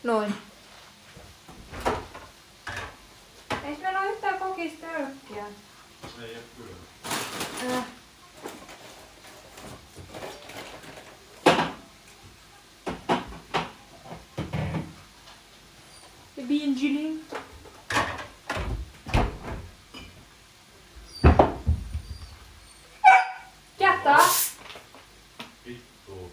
Noin. Eikö meillä ole yhtään kokistölkkiä? Ei oo kyllä. Bingeling. Jättää. Vittu.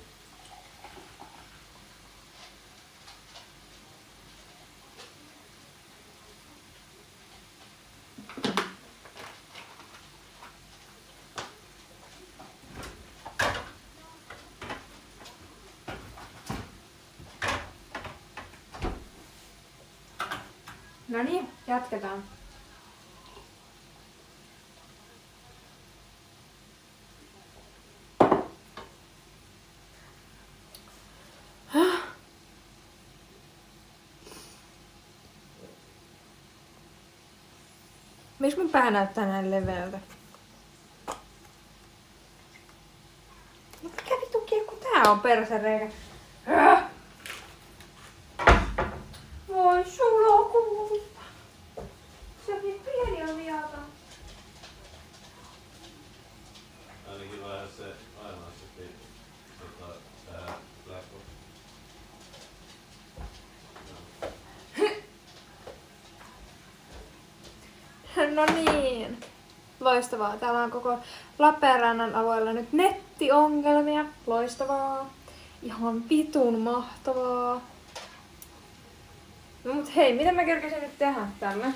No niin, jatketaan. Miksi mun pää näyttää näin leveältä? Mikä vittu kiekku tää on persereikä? Voi sulokulta. Se on niin pieni ja viaton. Ainakin vähän se aina se tää Black Box. No niin. Loistavaa. Täällä on koko Lappeenrannan alueella nyt nettiongelmia. Loistavaa. Ihan vitun mahtavaa. No mut hei, mitä mä kerkesin nyt tehdä tällä?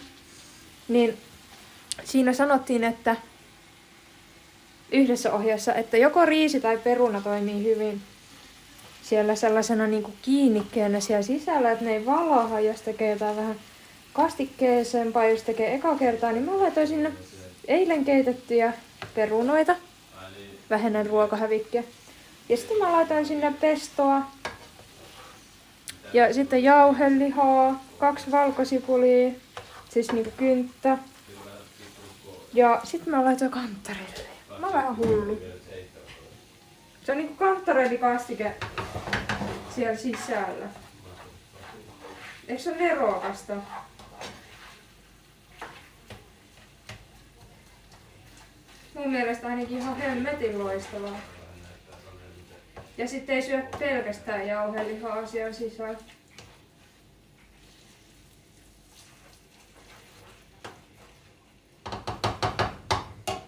Niin siinä sanottiin, että yhdessä ohjeessa, että joko riisi tai peruna toimii hyvin siellä sellaisena niinku kiinnikkeenä siellä sisällä, että ne ei valaha, jos tekee jotain vähän kastikkeesempaa, jos tekee eka kertaa, niin mä laitoin sinne eilen keitettyjä perunoita, vähennän ruokahävikkiä. Ja sitten mä laitoin sinne pestoa ja sitten jauhelihaa, 2 valkosipulia, siis niinku kynttä. Ja sitten mä laitoin kantarelle. Mä oon vähän hullu. Se on niinku kantarellikastike siellä sisällä. Eikö se ole nerokasta? Mun mielestä ainakin ihan hemmetin loistavaa. Ja sitten ei syö pelkästään jauhelihaa siellä sisällä.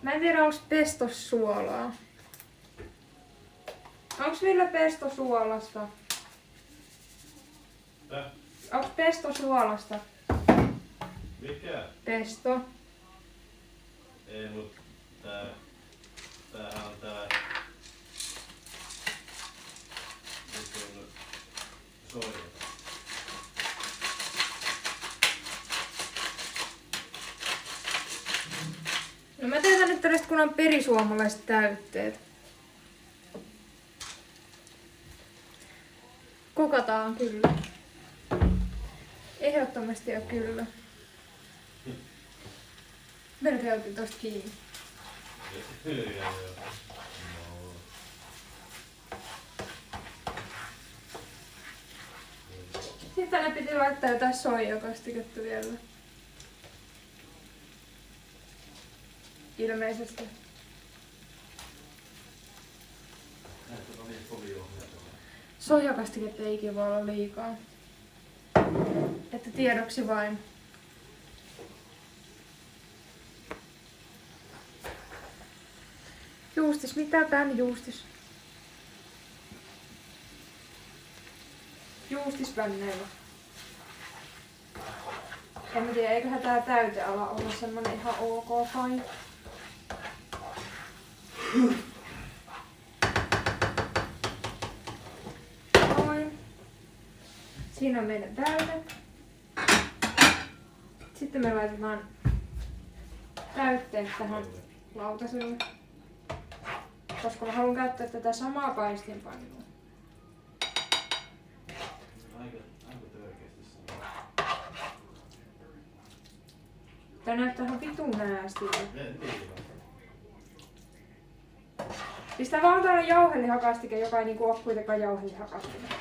Mä en tiedä, onko pesto suolaa. Onks Ville pesto suolasta? Onks pesto suolasta? Mikä? Pesto. Ei, mut täähän on tää soija. No mä teen nyt tällaiset kun on perisuomalaiset täytteet. Kokataan kyllä. Ehdottomasti ja kyllä. Melkein otin tosta kiinni. Sitten tänne piti laittaa jotain soijakastiketta vielä. Ilmeisesti. Soijakastiketta ei ikinä voi olla liikaa. Että tiedoksi vain. Juustis, mitä tän juustis? Juustisvänneillä. En mä tiedä, eiköhän tää täyteala olla semmonen ihan ok fine. Noin. Siinä on meidän täyte. Sitten me laitetaan täytteet tähän lautaselle. Koska mä haluan käyttää tätä samaa paistinpannua. Aika törkeästi sanoo. Tää näyttää ihan vitun näästiltä. Pistää vaan tällainen jauhelihakastike, joka ei niinku oo kuitenkaan jauhelihakastike.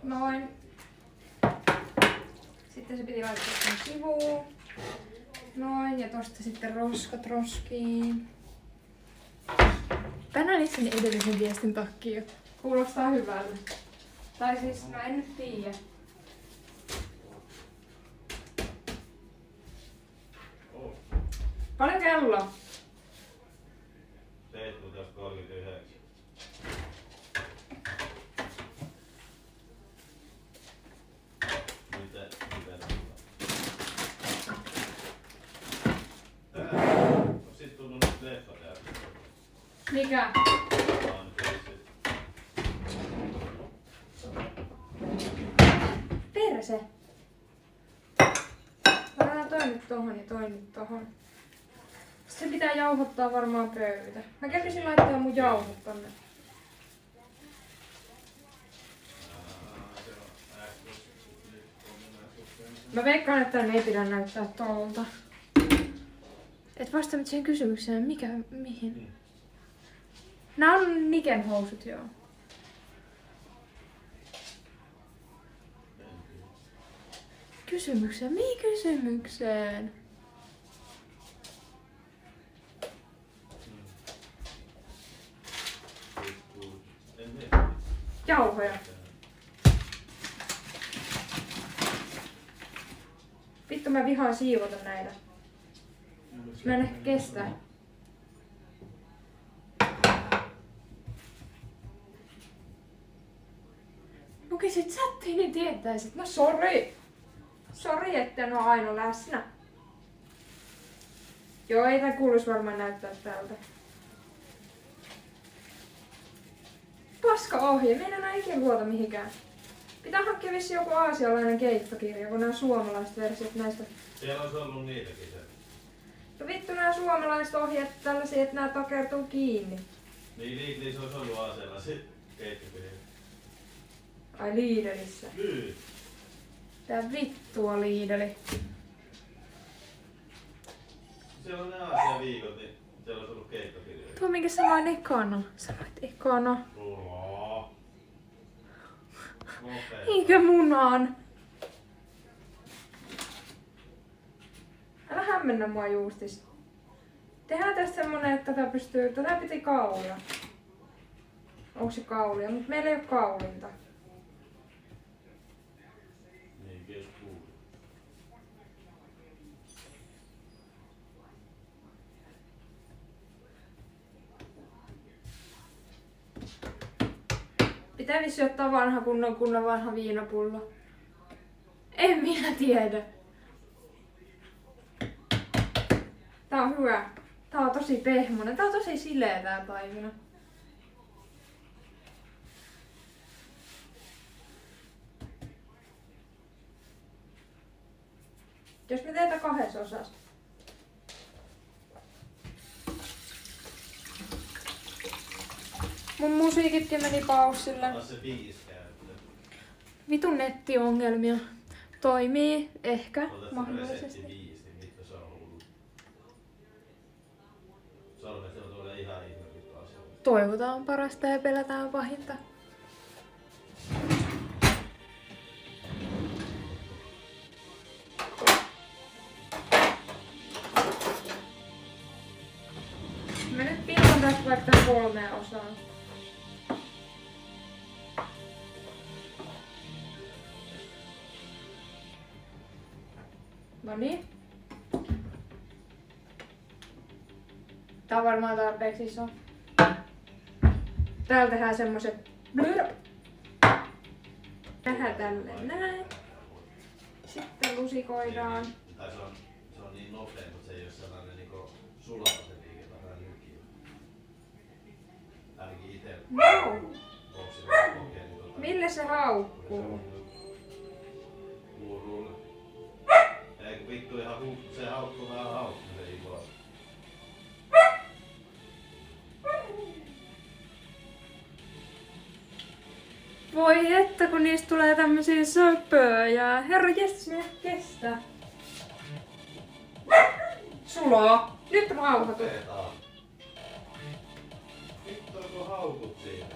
Noin. Sitten se piti laittaa tänne sivuun. Noin, ja tosta sitten roskat roskiin. Tänään itseni edellisen viestin takia. Kuulostaa hyvältä. Tai siis, no en nyt tiedä. Oh. Paljon kello? 17.39. Mitä on sit tullut nyt leffa täältä. Mikä? Perse. Laitetaan toi nyt tohon ja toi nyt tohon. Sitten se pitää jauhottaa varmaan pöytä. Mä kävisin laittaa mun jauhot tonne. Mä veikkaan, että tän ei pidä näyttää tolta. Et vasta nyt siihen kysymykseen, mihin? Nää on Niken housut, joo. Kysymykseen? Mihin kysymykseen? Jauhoja. Vittu mä vihaan siivota näitä. Mä en ehkä kestä. Lukisit chattiin, niin tietäisit. No sori. Sori, että en oo aina läsnä. Joo, ei tää kuuluis varmaan näyttää tältä. Paska ohje, me en enää ikinä luota mihinkään. Pitää hankkia vissi joku aasialainen keittokirja, kun nää suomalaiset versiot näistä. Siellä olisi ollut niitäkin se. No vittu nää suomalaiset ohjeet tällaisia, että nää takertuu kiinni. Niin Lidlissä olisi ollut aasialaisia keittokirjoja. Ai Lidlissä. Kyllä. Tää vittua Lidli. Siellä on ne Aasia-viikot, niin siellä olisi ollut keittokirjoja. Tuo minkä sanoin ekana. Sanoit ekana. Rullaa. Eikö munaan? Älä hämmennä mua Juustis. Tehdään tästä semmonen, että tätä piti kaulia. Onko se kaulia? Mut meillä ei oo kaulinta. Niin, kes kuuluu. Pitää vissi ottaa vanha kunnon vanha viinapullo. En minä tiedä. Tää on hyvä. Tää on tosi pehmonen. Tää on tosi sileä tää taimina. Jos me teetään 2 osassa. Mun musiikitkin meni paussille. Taas se 5 käyttö. Vitun nettiongelmia. Toimii ehkä Ota se mahdollisesti. resetti 5, niin mitä se on hullu. Sanon, että se on tuolla ihan ihme asia. Toivotaan parasta ja pelätään pahinta. Mä nyt pilkon tästä vaikka 3 osaan. Noniin. Tää on varmaan tarpeeksi iso. Täällä tehdään semmoset blurp. Vähän tälleen näin. Sitten lusikoidaan. Tai se on niin nopea, mutta se ei oo sellainen niinku sulava se liike, vähän nykiä. Ainakin ite. No. Onko se vähän kokeillut? Mille se haukkuu? Luurulle. Eikö vittu ihan se haukkuu vähän haukkuu se ei voi. Voi että kun niistä tulee tämmösiä söpöjä. Herra jesses, minä kestää. Sulaa. Nyt rauhoitu. Otetaan. Vittu onko haukut siinä?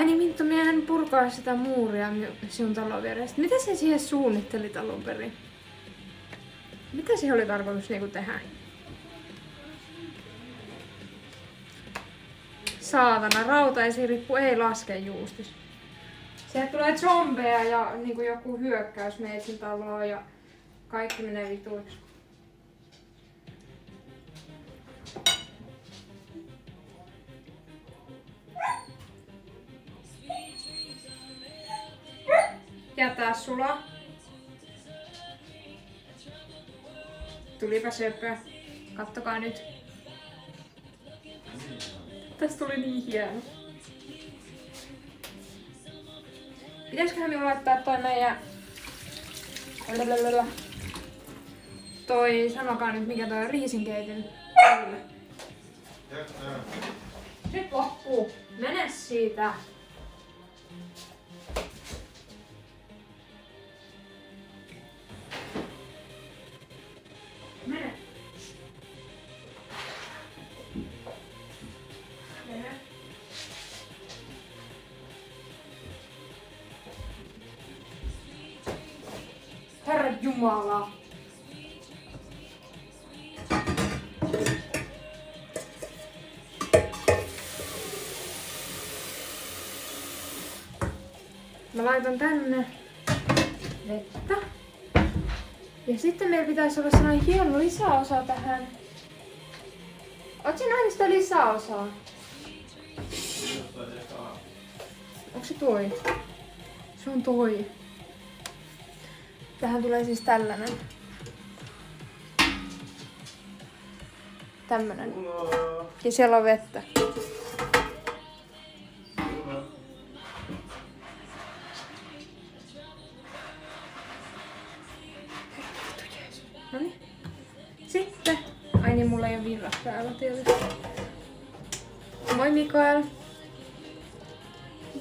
Ai niin, Minttu, miehän purkaa sitä muuria sinun talon vierestä. Mitä sä siihen suunnittelit alun perin? Mitä siihen oli tarkoitus niinku tehdä? Saatana, rautaesirippu ei laske juustis. Sieltä tulee zombeja ja niinku joku hyökkäys meitsin taloon ja kaikki menee vituiksi. Jätää sulaa. Tulipa söpö. Kattokaa nyt. Tästä tuli niin hieno. Pitäisköhän minun laittaa toi meidän... Toi, sanokaa nyt mikä toi riisinkeitin. Nyt loppuu. Mene siitä. Mene. Mene. Herra Jumala. Mä laitan tänne vettä. Ja sitten meillä pitäisi olla sellainen hieno lisäosa tähän. Oot sä nähnyt sitä lisäosaa? Onko se toi? Se on toi. Tähän tulee siis tällainen. Tämmönen. Ja siellä on vettä. Noniin. Sitten. Ai niin, mulla ei oo virrat päällä tietysti. Moi Mikael.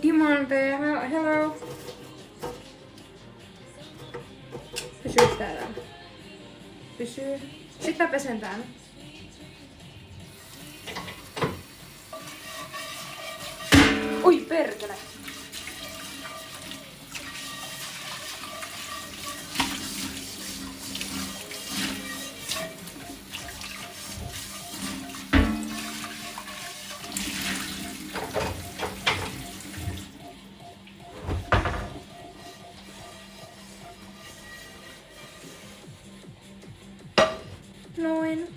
Dimante, hello. Pysyy täällä. Pysyy. Sitten mä pesen täällä. Oi perkele. Noin.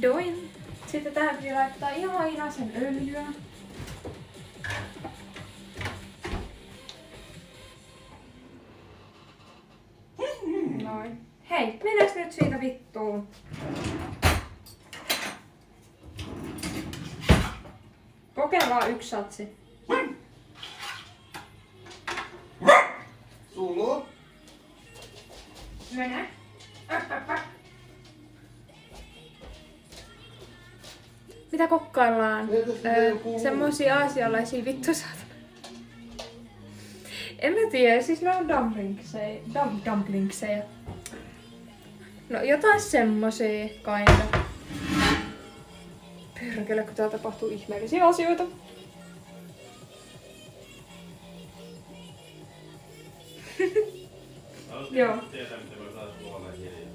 Doin. Sitten tähän piti laittaa ihan inasen öljyä. Noin. Hei, mennäänkö nyt siitä vittuun? Kokeillaan yksi satsi. Sulu? Mene. Mitä kokkaillaan? Semmosia aasialaisia vittusaatana. En mä tiedä, siis ne on dumplingseja. No jotain semmosia kinda. Perkele, kun täällä tapahtuu ihmeellisiä asioita. Joo. Tietää, miten voi saada tuolla hiljaa.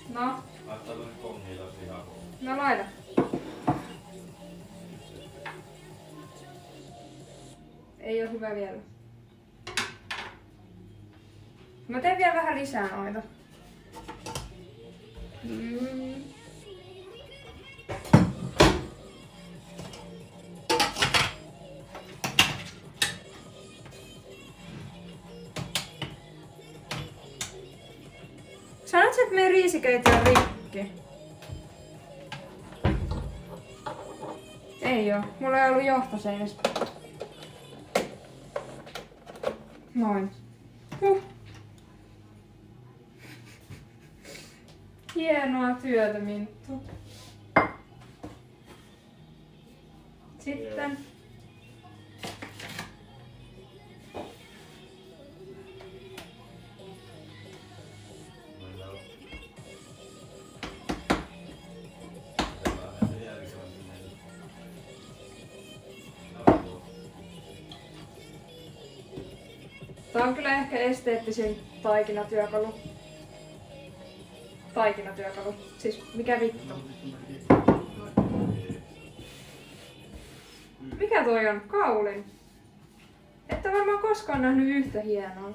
No. Laittaa tuonne kongilla siihen. No laita. Ei oo hyvä vielä. Mä teen vielä vähän lisää noita. Sanot sä, että meidän riisikeitto on rikki? Ei oo. Mulla ei ollut johtoseinästä. Noin. Hienoa työtä, Minttu. Sitten. on kyllä ehkä esteettisin taikinatyökalu. Taikinatyökalu. Siis mikä vittu? Mikä toi on? Kaulin. Ette varmaan koskaan nähnyt yhtä hienoa.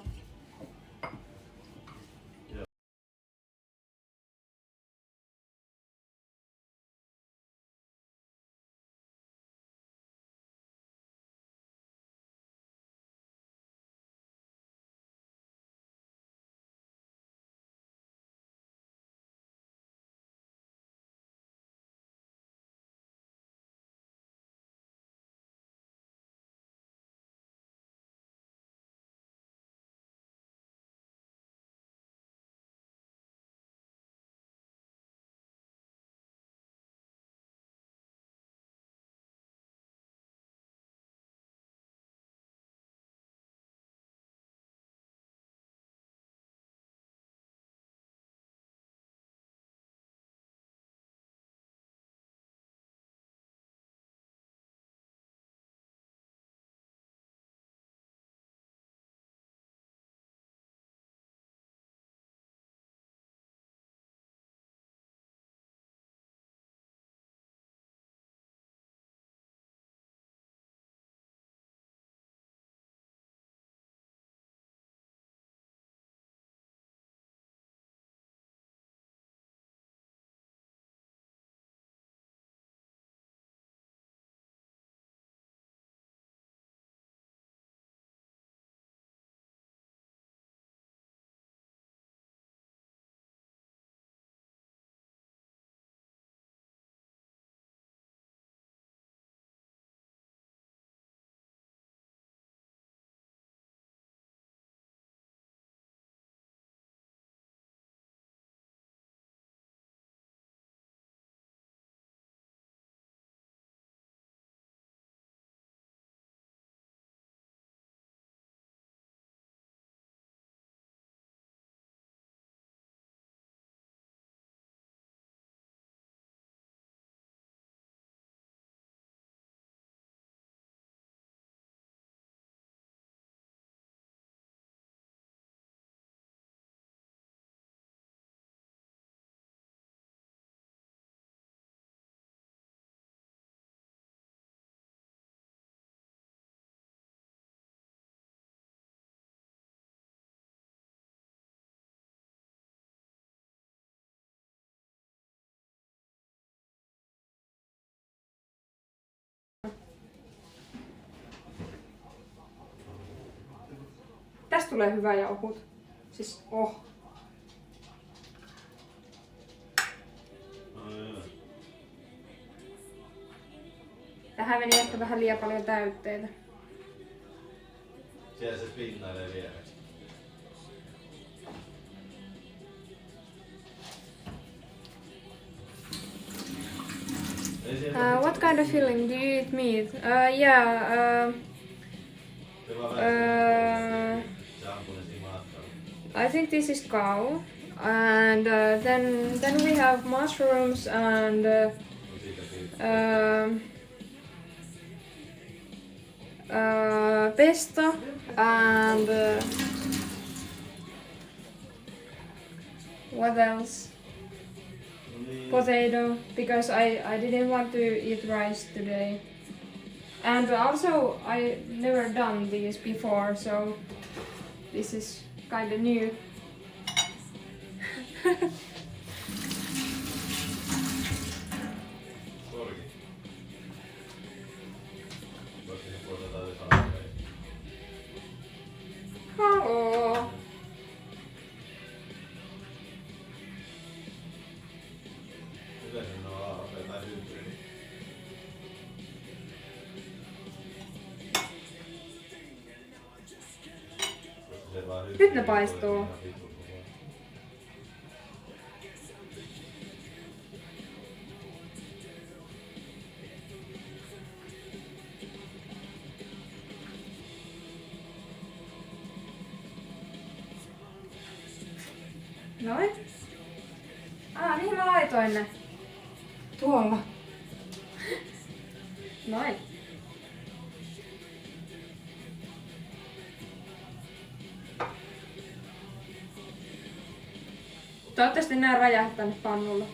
Tästä tulee hyvä ja ohut. Siis Tähän meni ehkä vähän liian paljon täytteitä. Siellä se pinnailee vielä. What kind of filling do you eat meat? I think this is cow, and then we have mushrooms and pesto and what else? Potato, because I didn't want to eat rice today. And also I never done these before, so this is kind of new. Hello. Nyt ne paistuu. Noin. Mihin mä laitoin ne? Tuolla. Noin. Toivottavasti nää räjähät tänne pannulle.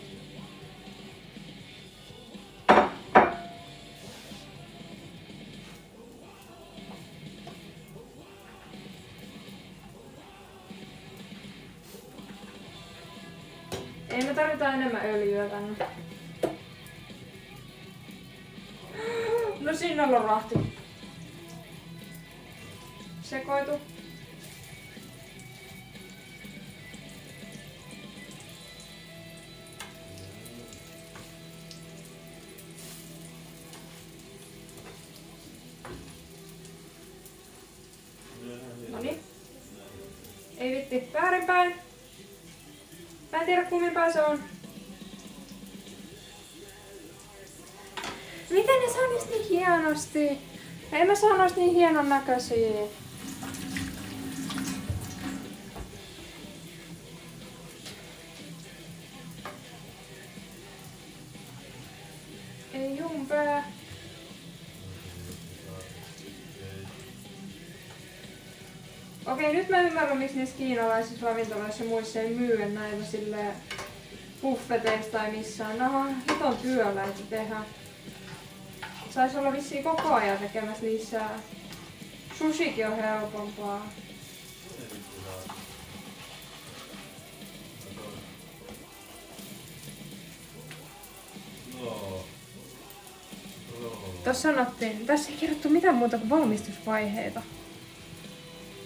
Ei me tarvita enemmän öljyä tänne. No siinä on rahti. Sekoitu. Noniin. Ei vitti. Väärinpäin. Mä en tiedä kummin päin se on. Miten ne saa niistä niin hienosti? Ei mä saa noista niin hienon näköisiä. Ei jumpää. Okei, nyt mä ymmärrän, miksi niissä kiinalaisissa ravintoloissa ja muissa ei myyä näitä silleen buffeteista tai missään. Nämä on hiton työläitä tehdä. Saisi olla vissiin koko ajan tekemässä lisää. Sushikin on helpompaa. Tuossa sanottiin, tässä ei kirjoittu mitään muuta kuin valmistusvaiheita.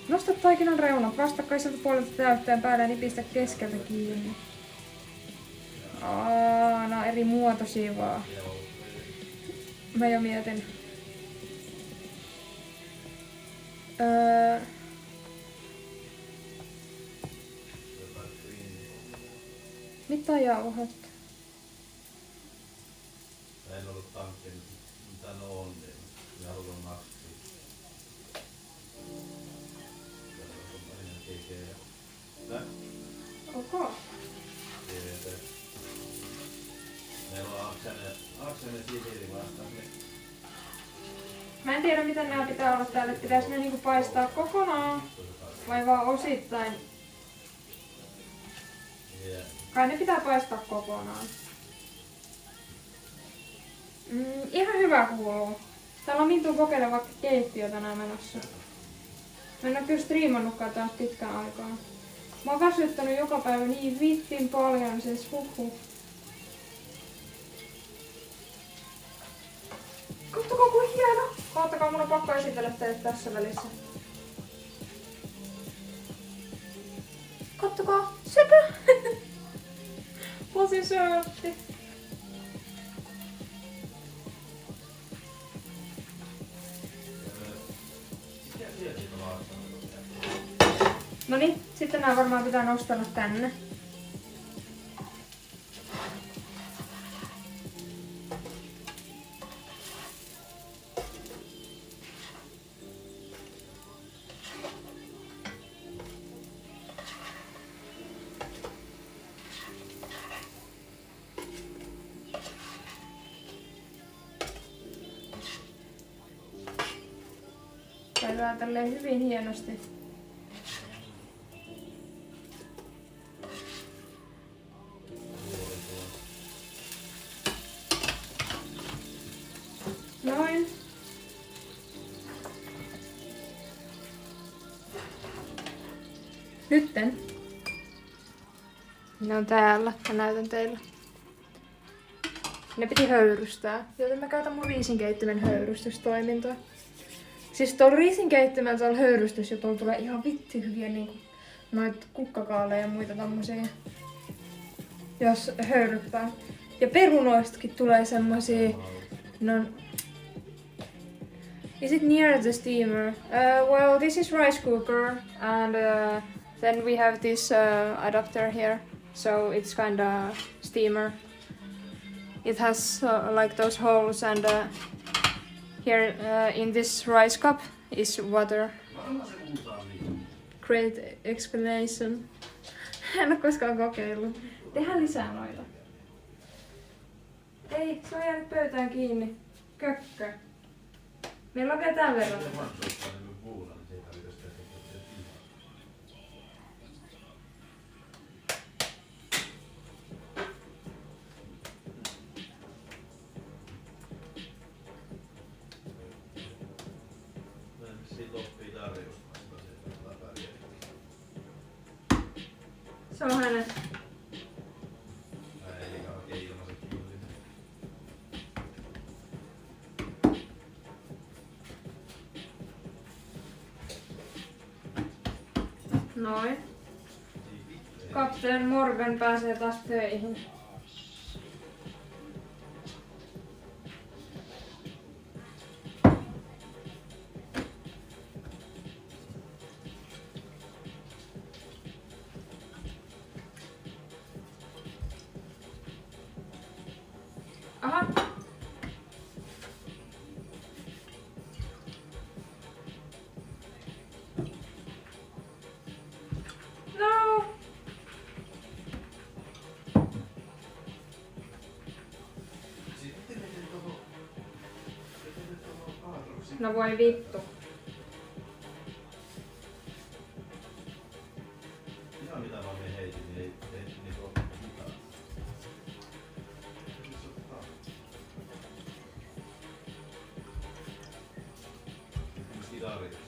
Nosta taikinan reunat vastakkaiselta puolelta täytteen päälle ja nipistä keskeltä kiinni. Nää on eri muotoisia vaan. Mä jo mietin. Mitä jauhat? En ollut tankkinut. Mitä ne on, niin minä haluan maksaa. Okay. Meillä on aksene sisili vastaan. Mä en tiedä miten nämä pitää olla täällä. Pitäis ne niinku paistaa kokonaan vai vaan osittain? Kai ne pitää paistaa kokonaan. Ihan hyvä kuuluu. Täällä on Mintu kokeilla vaikka keittiö tänään menossa. Mä en oo kyllä striimannutkaan taas pitkään aikaa. Mä oon väsyttänyt joka päivä niin vittin paljon, siis huhhuh. Kattokaa kuin hieno! Oottakaa, mun on pakko esitellä teille tässä välissä. Kattokaa! Sepä! Tosi söötti. Noniin, sitten nää varmaan pitää nostella tänne. Käydään tälleen hyvin hienosti. Noin. Nytten. Ne on täällä. Mä näytän teille. Ne piti höyrystää, joten mä käytän mun riisinkeittimen höyrystystoimintoa. Siis tuolla riisinkeittimellä tuolla höyrystys ja tuolla tulee ihan vitti hyviä niinku noita kukkakaaleja ja muita tommosia. Jos höyryttää. Ja perunoistakin tulee semmosia. No. Is it near the steamer? Well, this is rice cooker and then we have this adapter here. So it's kinda steamer. It has like those holes and here in this rice cup is water. Great explanation. En ole koskaan kokeillut. Tehdään lisää noita. Ei, se on jäänyt pöytään kiinni. Kökkö. Meillä on vielä tämän verran. Noin. Kapteen Morgan pääsee taas töihin. Aha. No. No voi vittu. Ihan mitä vaan me heitin, niin ei niinku oo mitään. Kitarit.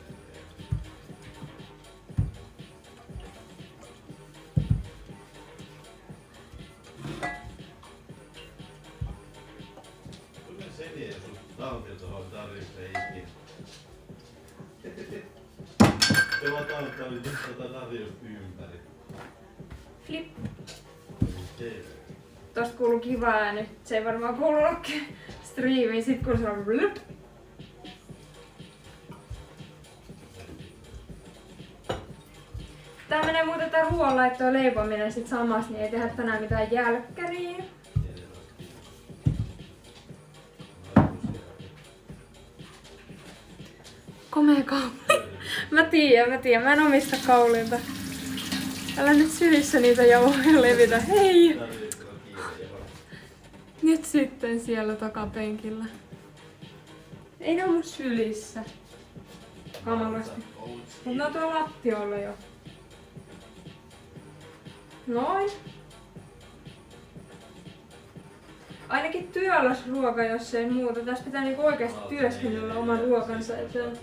Kyllä se vie sun tautia tuohon tarvitsee ikinä. Se vaan tautta oli tätä tarjosta ympäri. Flip. Okei. Tosta kuuluu kiva ääni. Se ei varmaan kuulunutkin striimiin sit kun se on blup. Tää menee muuten tää ruoanlaitto ja leipominen sit samassa, niin ei tehdä tänään mitään jälkkäriä. Komea kauli. Mä tiedän. Mä en omista kaulilta. Älä nyt sylissä niitä jauhoja levitä. Hei! Nyt sitten siellä takapenkillä. Ei ne oo mun sylissä. Kamalasti. Mut ne on tuolla lattioilla jo. Noin. Ainakin työläsruoka, jos ei muuta. Tässä pitää niinku oikeesti työskennellä oman ruokansa eteen.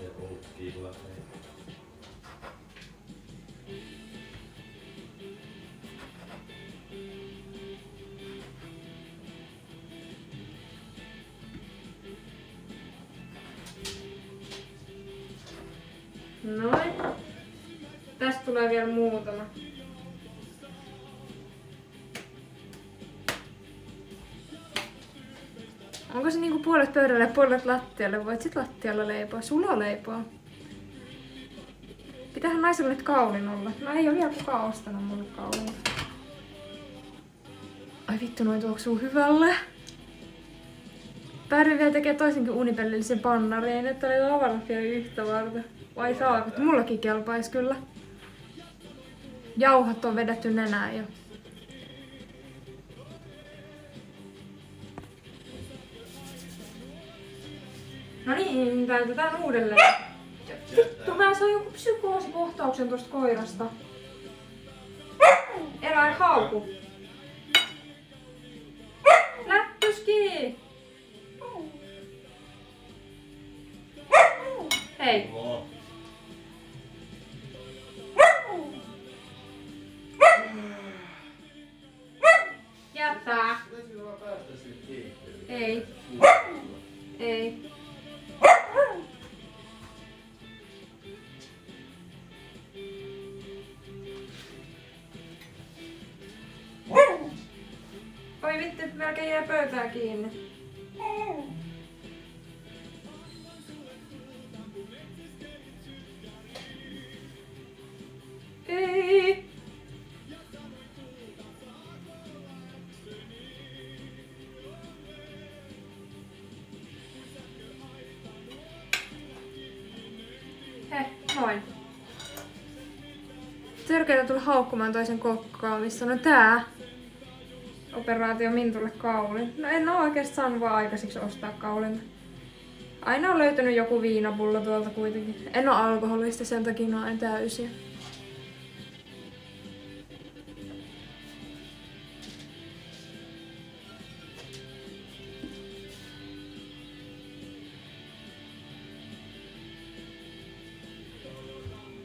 Noin. Tästä tulee vielä muutama. Onko se niinku puolet pöydälle ja puolet lattialle? Voit sit lattialla leipoa. Sulla leipoa. Pitäähän naisella nyt kaulin olla. No ei oo vielä kukaan ostanut mulle kaulin. Ai vittu, noin tuoksuu hyvälle. Päädyin vielä tekee toisinkin unipellillisen pannariin, että oli avarat vielä yhtä varten. Vai saako? Mullakin kelpais kyllä. Jauhat on vedetty nenään jo. No niin, täytetään uudelleen. Vittu, mä sain joku psykoosikohtauksen tosta koirasta. Eläin hauku. Lättyski! Hei. Jättää. Ei. Ei. Oi vittu, melkein jää pöytää kiinni. Ei. Hei, noin. Törkeitä tuli haukkumaan toisen kokkaa, missä no tää operaatio Mintulle kaulin. No en oo oikeesti saanut vaan aikaiseksi ostaa kaulinta. Aina on löytänyt joku viinapullo tuolta kuitenkin. En oo alkoholista, sen takia noin täysiä.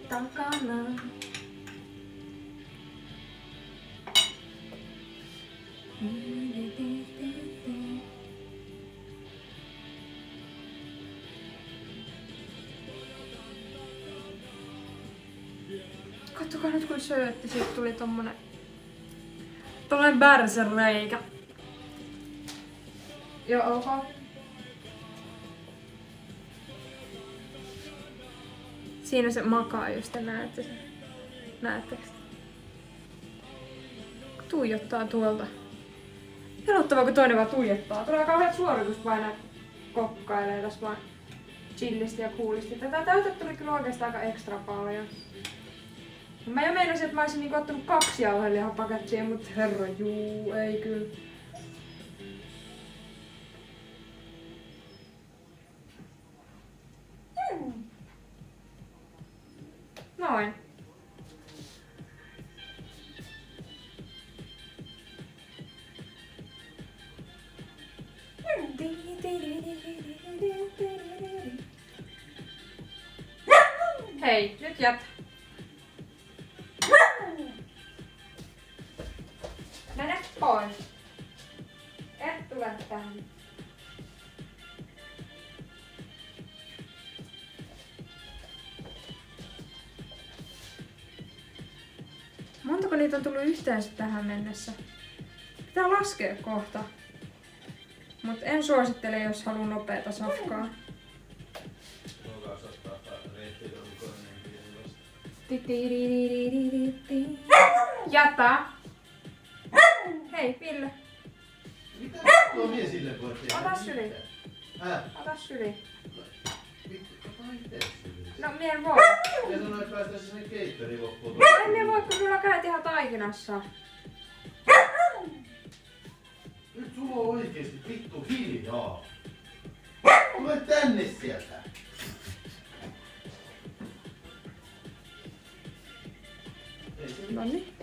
Takana. Katsokaa nyt kun söötti, siitä tuli tommonen bärsenreikä. Joo, ok. Siinä se makaa, jos te näette sen. Näettekö? Tuijottaa tuolta. Pelottavaa, kun toinen vaan tuijottaa. Tulee kauheat suorituspainat kokkailee tässä vaan chillisti ja coolisti. Tätä täytettä tuli kyllä oikeastaan aika ekstra paljon. Mä jo meinasin, että mä olisin niinku ottanut 2 jauhelihapakettia, mutta herra juu, ei kyllä. Noin. Hei, nyt jätä. Mene pois. Et tule tähän. Montako niitä on tullut yhteensä tähän mennessä? Pitää laskea kohta. Mut en suosittele, jos haluaa nopeeta safkaa. Jätä! Hei, Ville. Mitä tuo mies sille voi tehdä? Ota syli. Ota syli. No, mien voi. Ja sanoin, että päästään sinne keittoriin loppuun. En mie voi, kun sulla on kädet ihan taikinassa. Nyt sulla on oikeesti vittu hiljaa. Tule tänne sieltä. Nonni.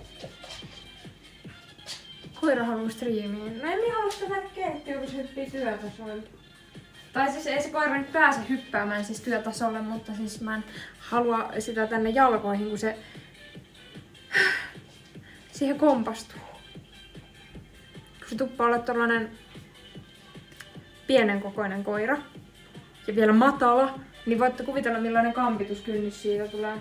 Koira haluu striimiin. No en minä halua sitä tänne keittiöön, kun se hyppii työtasolle. Tai siis ei se koira nyt pääse hyppäämään siis työtasolle, mutta siis mä en halua sitä tänne jalkoihin, kun se siihen kompastuu. Kun se tuppaa olla tollanen pienen kokoinen koira ja vielä matala, niin voitte kuvitella millainen kampituskynnys siitä tulee.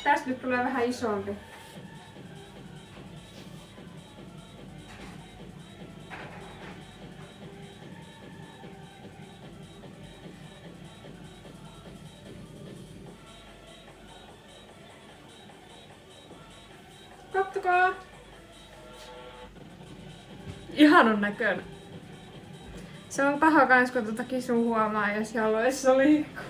Tästä nyt tulee vähän isompi. Kattokaa! Ihanan näköinen. Se on paha kans, kun tuota kisun huomaa, jos jaloissa liikkuu.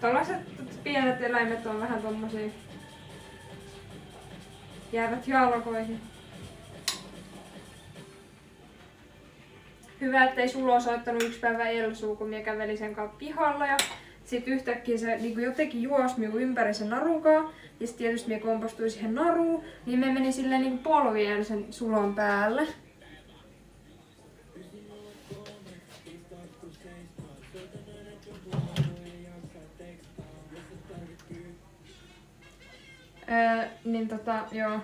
Tällaiset pienet eläimet on vähän tommosia. Jäävät jalkoihin. Hyvä, ettei Sulo soittanut yksi päivä Elsuu, kun minä kävelin sen kanssa pihalla. Ja sit yhtäkkiä se niin jotenkin juosi minun ympäri sen narunkaan. Ja sit tietysti minä kompastuin siihen naruun. Niin me meni silleen niin polvien sen Sulon päälle. Joo.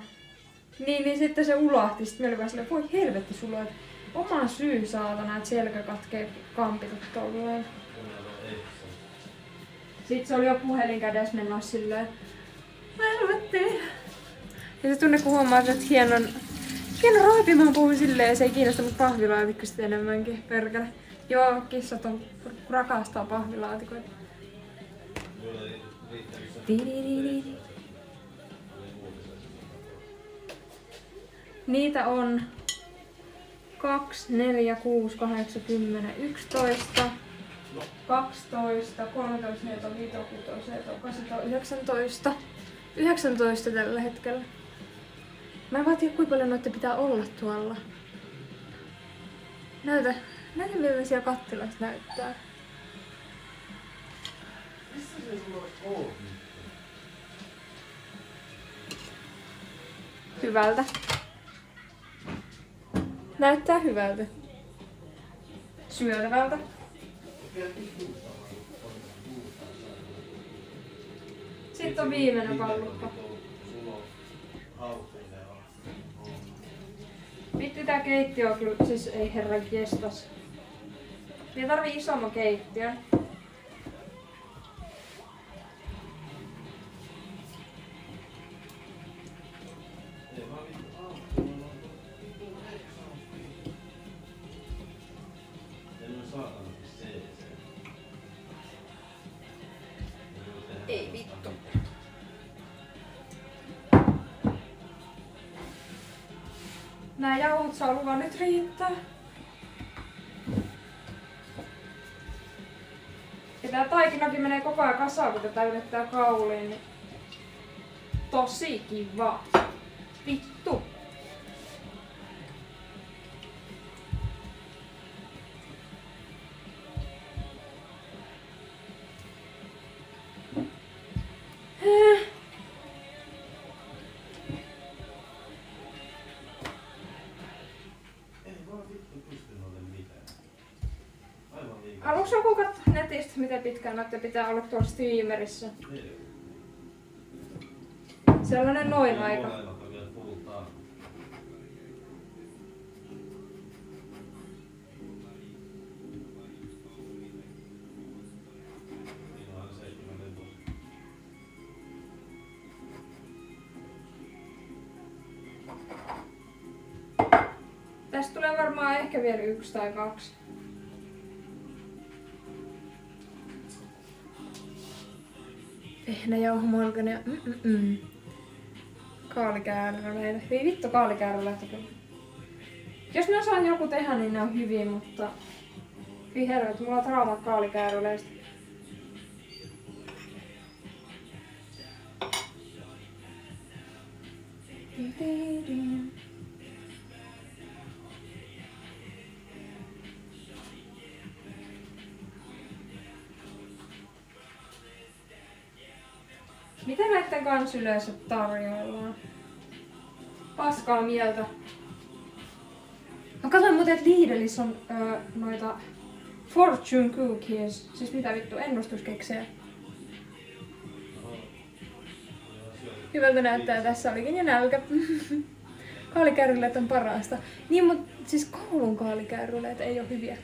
Niin sitten se ulahti. Sitten me oli vaan silleen, voi helvetti Sulo, että oma syy saatana, että selkä katkee kampitut tolleen. Sitten se oli jo puhelin kädessä mennä silleen, helvetti. Ja se tunne kun huomaa, että hienon raipimaan puhuu silleen ja se ei kiinnosta mut pahvilaatikkoista enemmänkin, perkele. Joo, kissat rakastaa pahvilaatikoita. Niitä on 2, 4, 6, 8, 10, 11, 12, 13, 14, 15, 16, 17, 19. 19 tällä hetkellä. Mä en vaan tiedä kuinka paljon noita pitää olla tuolla. Näytä millaisia kattilasta näyttää. Missä se sulla on? Hyvältä. Näyttää hyvältä. Syötävältä. Sitten on viimeinen pallukka. Vittu tää keittiö on kyllä, siis ei herra jestas. Minä tarvii isomman keittiön. Ei vaan vittu haukku. En ole saatanasti CC. Ei vittu. Nää jauhot saa luvan nyt riittää. Ja tää taikinakin menee koko ajan kasaan, kun tätä yrittää kauliin. Niin tosi kiva. Vittu. Ei vaan vittu pysty noille mitään. Aivan liikaa. Haluatko joku katsoa netistä, miten pitkään noiden pitää olla tuolla steamerissä? Ei. Sellainen noin Ja aika. molemmat on vielä full time. Siinä on aina 7 levua. Tästä tulee varmaan ehkä vielä 1 tai 2. Vehnäjauhomorgania. Kaalikääröleitä. Hyi vittu kaalikääröleitä kyllä. Jos ne osaan joku tehdä, niin ne on hyviä, mutta... Hyi herrat, mulla on traumat kaalikääröleistä. Mitä näitten kans yleensä tarjoillaan? Paskaa mieltä. Mä katsoin muuten, että Lidlissä on noita fortune cookies. Siis mitä vittu, ennustuskeksejä. Oho. Hyvältä näyttää, tässä olikin jo nälkä. Kaalikärryleet on parasta. Niin, mutta siis koulun kaalikärryleet ei oo hyviä.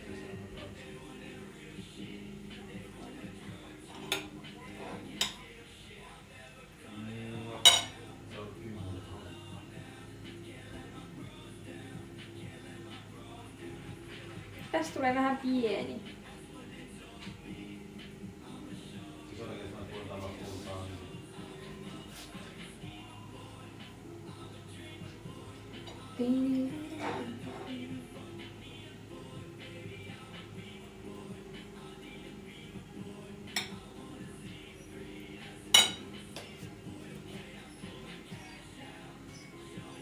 Se on 10. Tästä tulee vähän pieni. Se on oikein semmoinen puhutaan vaan full time.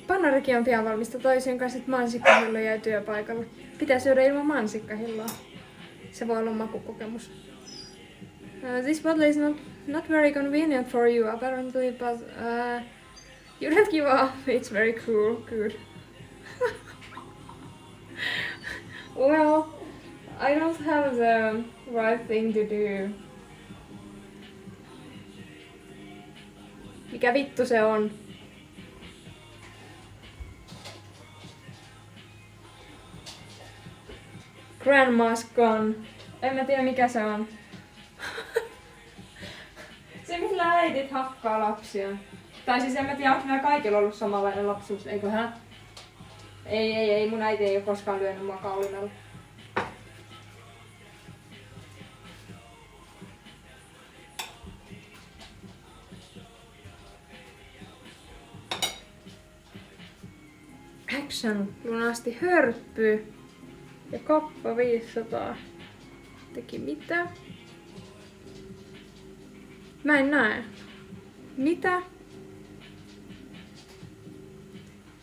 Pannarikin on pian valmista toisen kanssa, että mansikkahillo jäi työpaikalle. Pitää syödä ilman mansikkahilloa. Se voi olla makukokemus. This bottle is not very convenient for you apparently, but you don't give up. It's very cool. Good. Well, I don't have the right thing to do. Mikä vittu se on? Grandma's gun. En mä tiedä mikä se on. Se millä äidit hakkaa lapsia. Tai siis en mä tiedä, onko meillä kaikilla ollut samanlainen lapsuus, eiköhän? Ei, mun äiti ei ole koskaan lyönyt mua kaulimella. Action lunasti hörppy. Ja kappa 500. Teki mitä? Mä en näe. Mitä?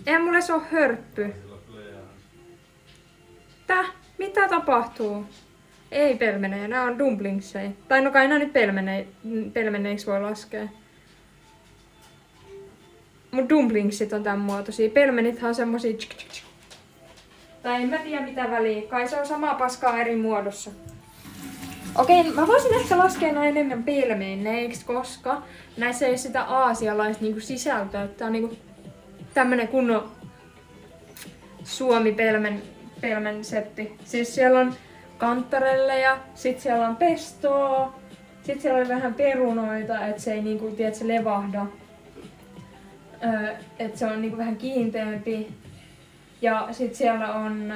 Eihän mulle se oo hörppy. Tää? Mitä tapahtuu? Ei pelmenejä, nää on dumplingsseja. Tai no kai nää nyt pelmeneiksi voi laskea. Mut dumplingsit on tän muotoisia. Pelmenithan on semmosia tai en mä tiedä mitä väliä. Kai se on samaa paskaa eri muodossa. Okei, mä voisin ehkä laskea näin enemmän pelmeineiksi, koska näissä ei ole sitä aasialaista niinku sisältöä. Tää on niinku tämmönen kunnon Suomi-pelmen setti. Siis siellä on kantarelleja, sit siellä on pestoa, sit siellä on vähän perunoita, et se ei niinku, se levahda. Et se on niinku vähän kiinteämpi. Ja sit siellä on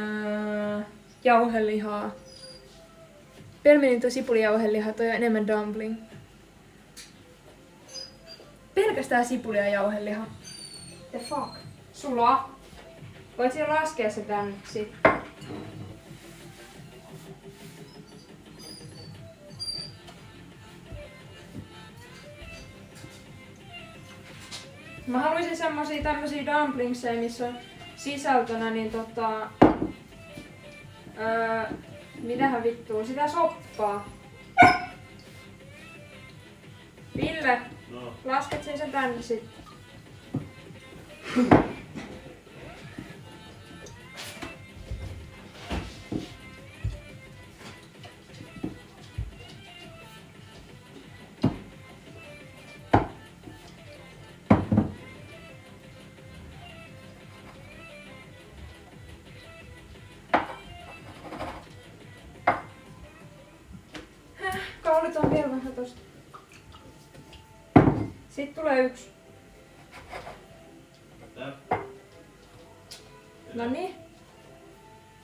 jauhelihaa. Pelmenin sipulijauheliha, toi on enemmän dumpling. Pelkästään sipuli ja jauheliha. The fuck? Sulla? Voit siellä laskea se tänne sit. Mä haluaisin semmosia tämmösiä dumplingseja, missä on sisältönä niin mitähän vittua, sitä soppaa. Ville, No. lasketsin sen tänne sit. Kaulit on vielä vähän tosta. Sitten tulee yksi. Noniin.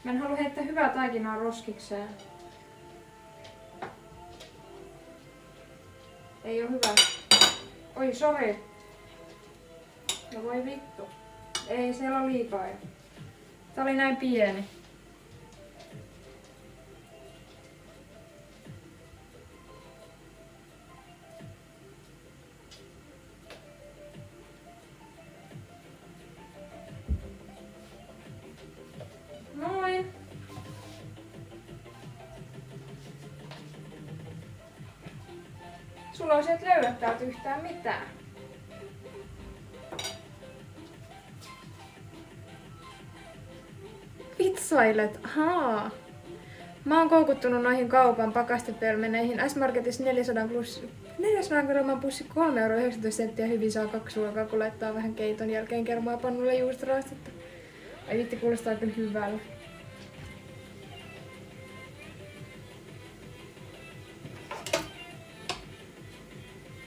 Mä en halua heittää hyvää taikinaa roskikseen. Ei oo hyvä. Oi, sori. No voi vittu. Ei, siellä on liikaa jo. Tää oli näin pieni. Noin. Sulla on et löydä täältä yhtään mitään. Vitsailet, haa. Mä oon koukuttunut noihin kaupan pakastepelmeneihin. S-Marketissa 400 gramman pussi 3,19 €. Hyvin saa 2 ruokaa, kun laittaa vähän keiton jälkeen kermaa pannulle juustoraastetta. Ai vitti, kuulostaa kyllä hyvällä.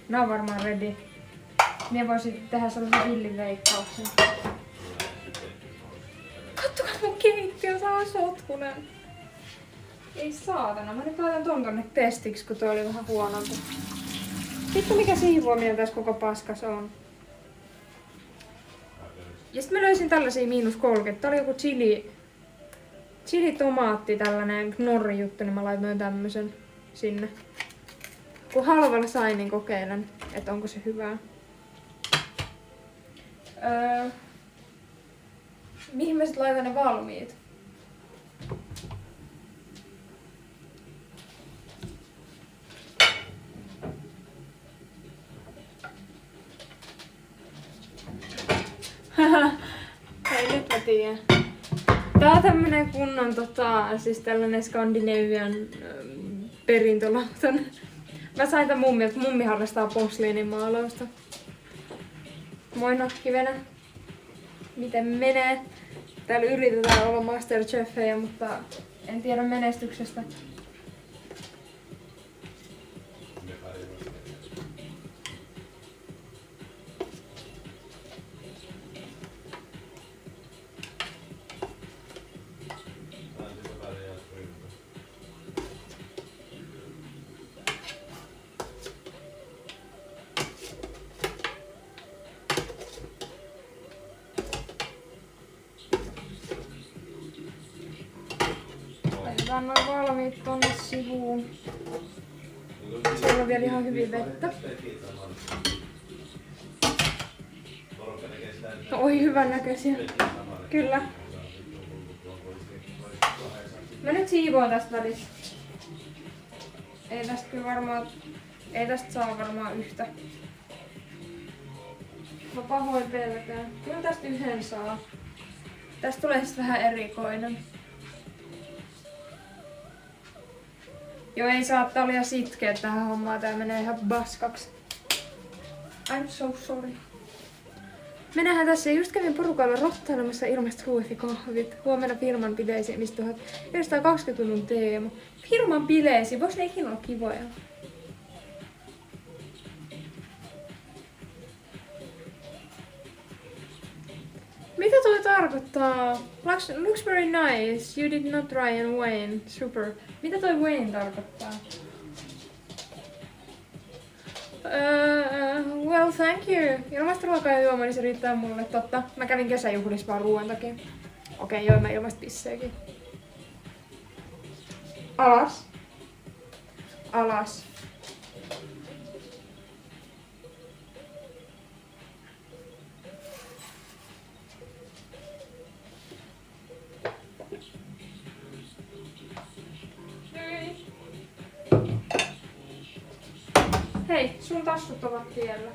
Nää on varmaan ready. Mie voisin tehdä sellaisen villiveikkauksen. Kattokaa mun keittiö, se on sotkunen. Ei saatana, mä nyt laitan ton tonne testiksi, kun toi oli vähän huonompi. Vittu mikä siivoaminen tässä koko paskas on. Ja sit mä löysin tällaisia -30. Tää oli joku chili tomaatti, tällainen knorri juttu, niin mä laitoin tämmösen sinne. Kun halvalla sain, niin kokeilen, että onko se hyvää. Mihin mä sit laitan ne valmiit? Hei, nyt mä tiedän. Tää on tämmönen kunnon siis tällainen Skandinavian perintölautanen. Mä sain tän mummilta, mummi harrastaa posliinimaalausta. Moi nakkivenä. Miten menee? Täällä yritetään olla Masterchefejä, mutta en tiedä menestyksestä. Laitetaan noin valmiit tonne sivuun. Siellä on vielä ihan hyvin vettä. Oi, hyvän näköisiä. Kyllä. Mä nyt siivoan tästä välissä. Ei tästä kyllä varmaan... Ei tästä saa varmaan yhtä. Mä pahoin pelkään. Kyllä tästä yhden saa. Tästä tulee siis vähän erikoinen. Joo, ei saa, tää oli liian sitkeä tähän hommaan. Tää menee ihan paskaksi. I'm so sorry. Me nähdään tässä, just kävin porukalla rottailemassa ilmasta huuhtikahvit. Huomenna firman bileisiin, mistä 1920-luvun teema. Firman bileisiin, vois ne ikinä olla kivoja? Mitä toi tarkoittaa? Looks very nice. You did not try and Wayne. Super. Mitä toi Wayne tarkoittaa? Well, thank you. Ilmasta ruokaa ja juomaa, niin se riittää mulle. Totta. Mä kävin kesäjuhlissa vaan ruoan takia. Okei, joo, mä ilmasta pisseekin. Alas. Alas. Hei, sun tassut ovat siellä.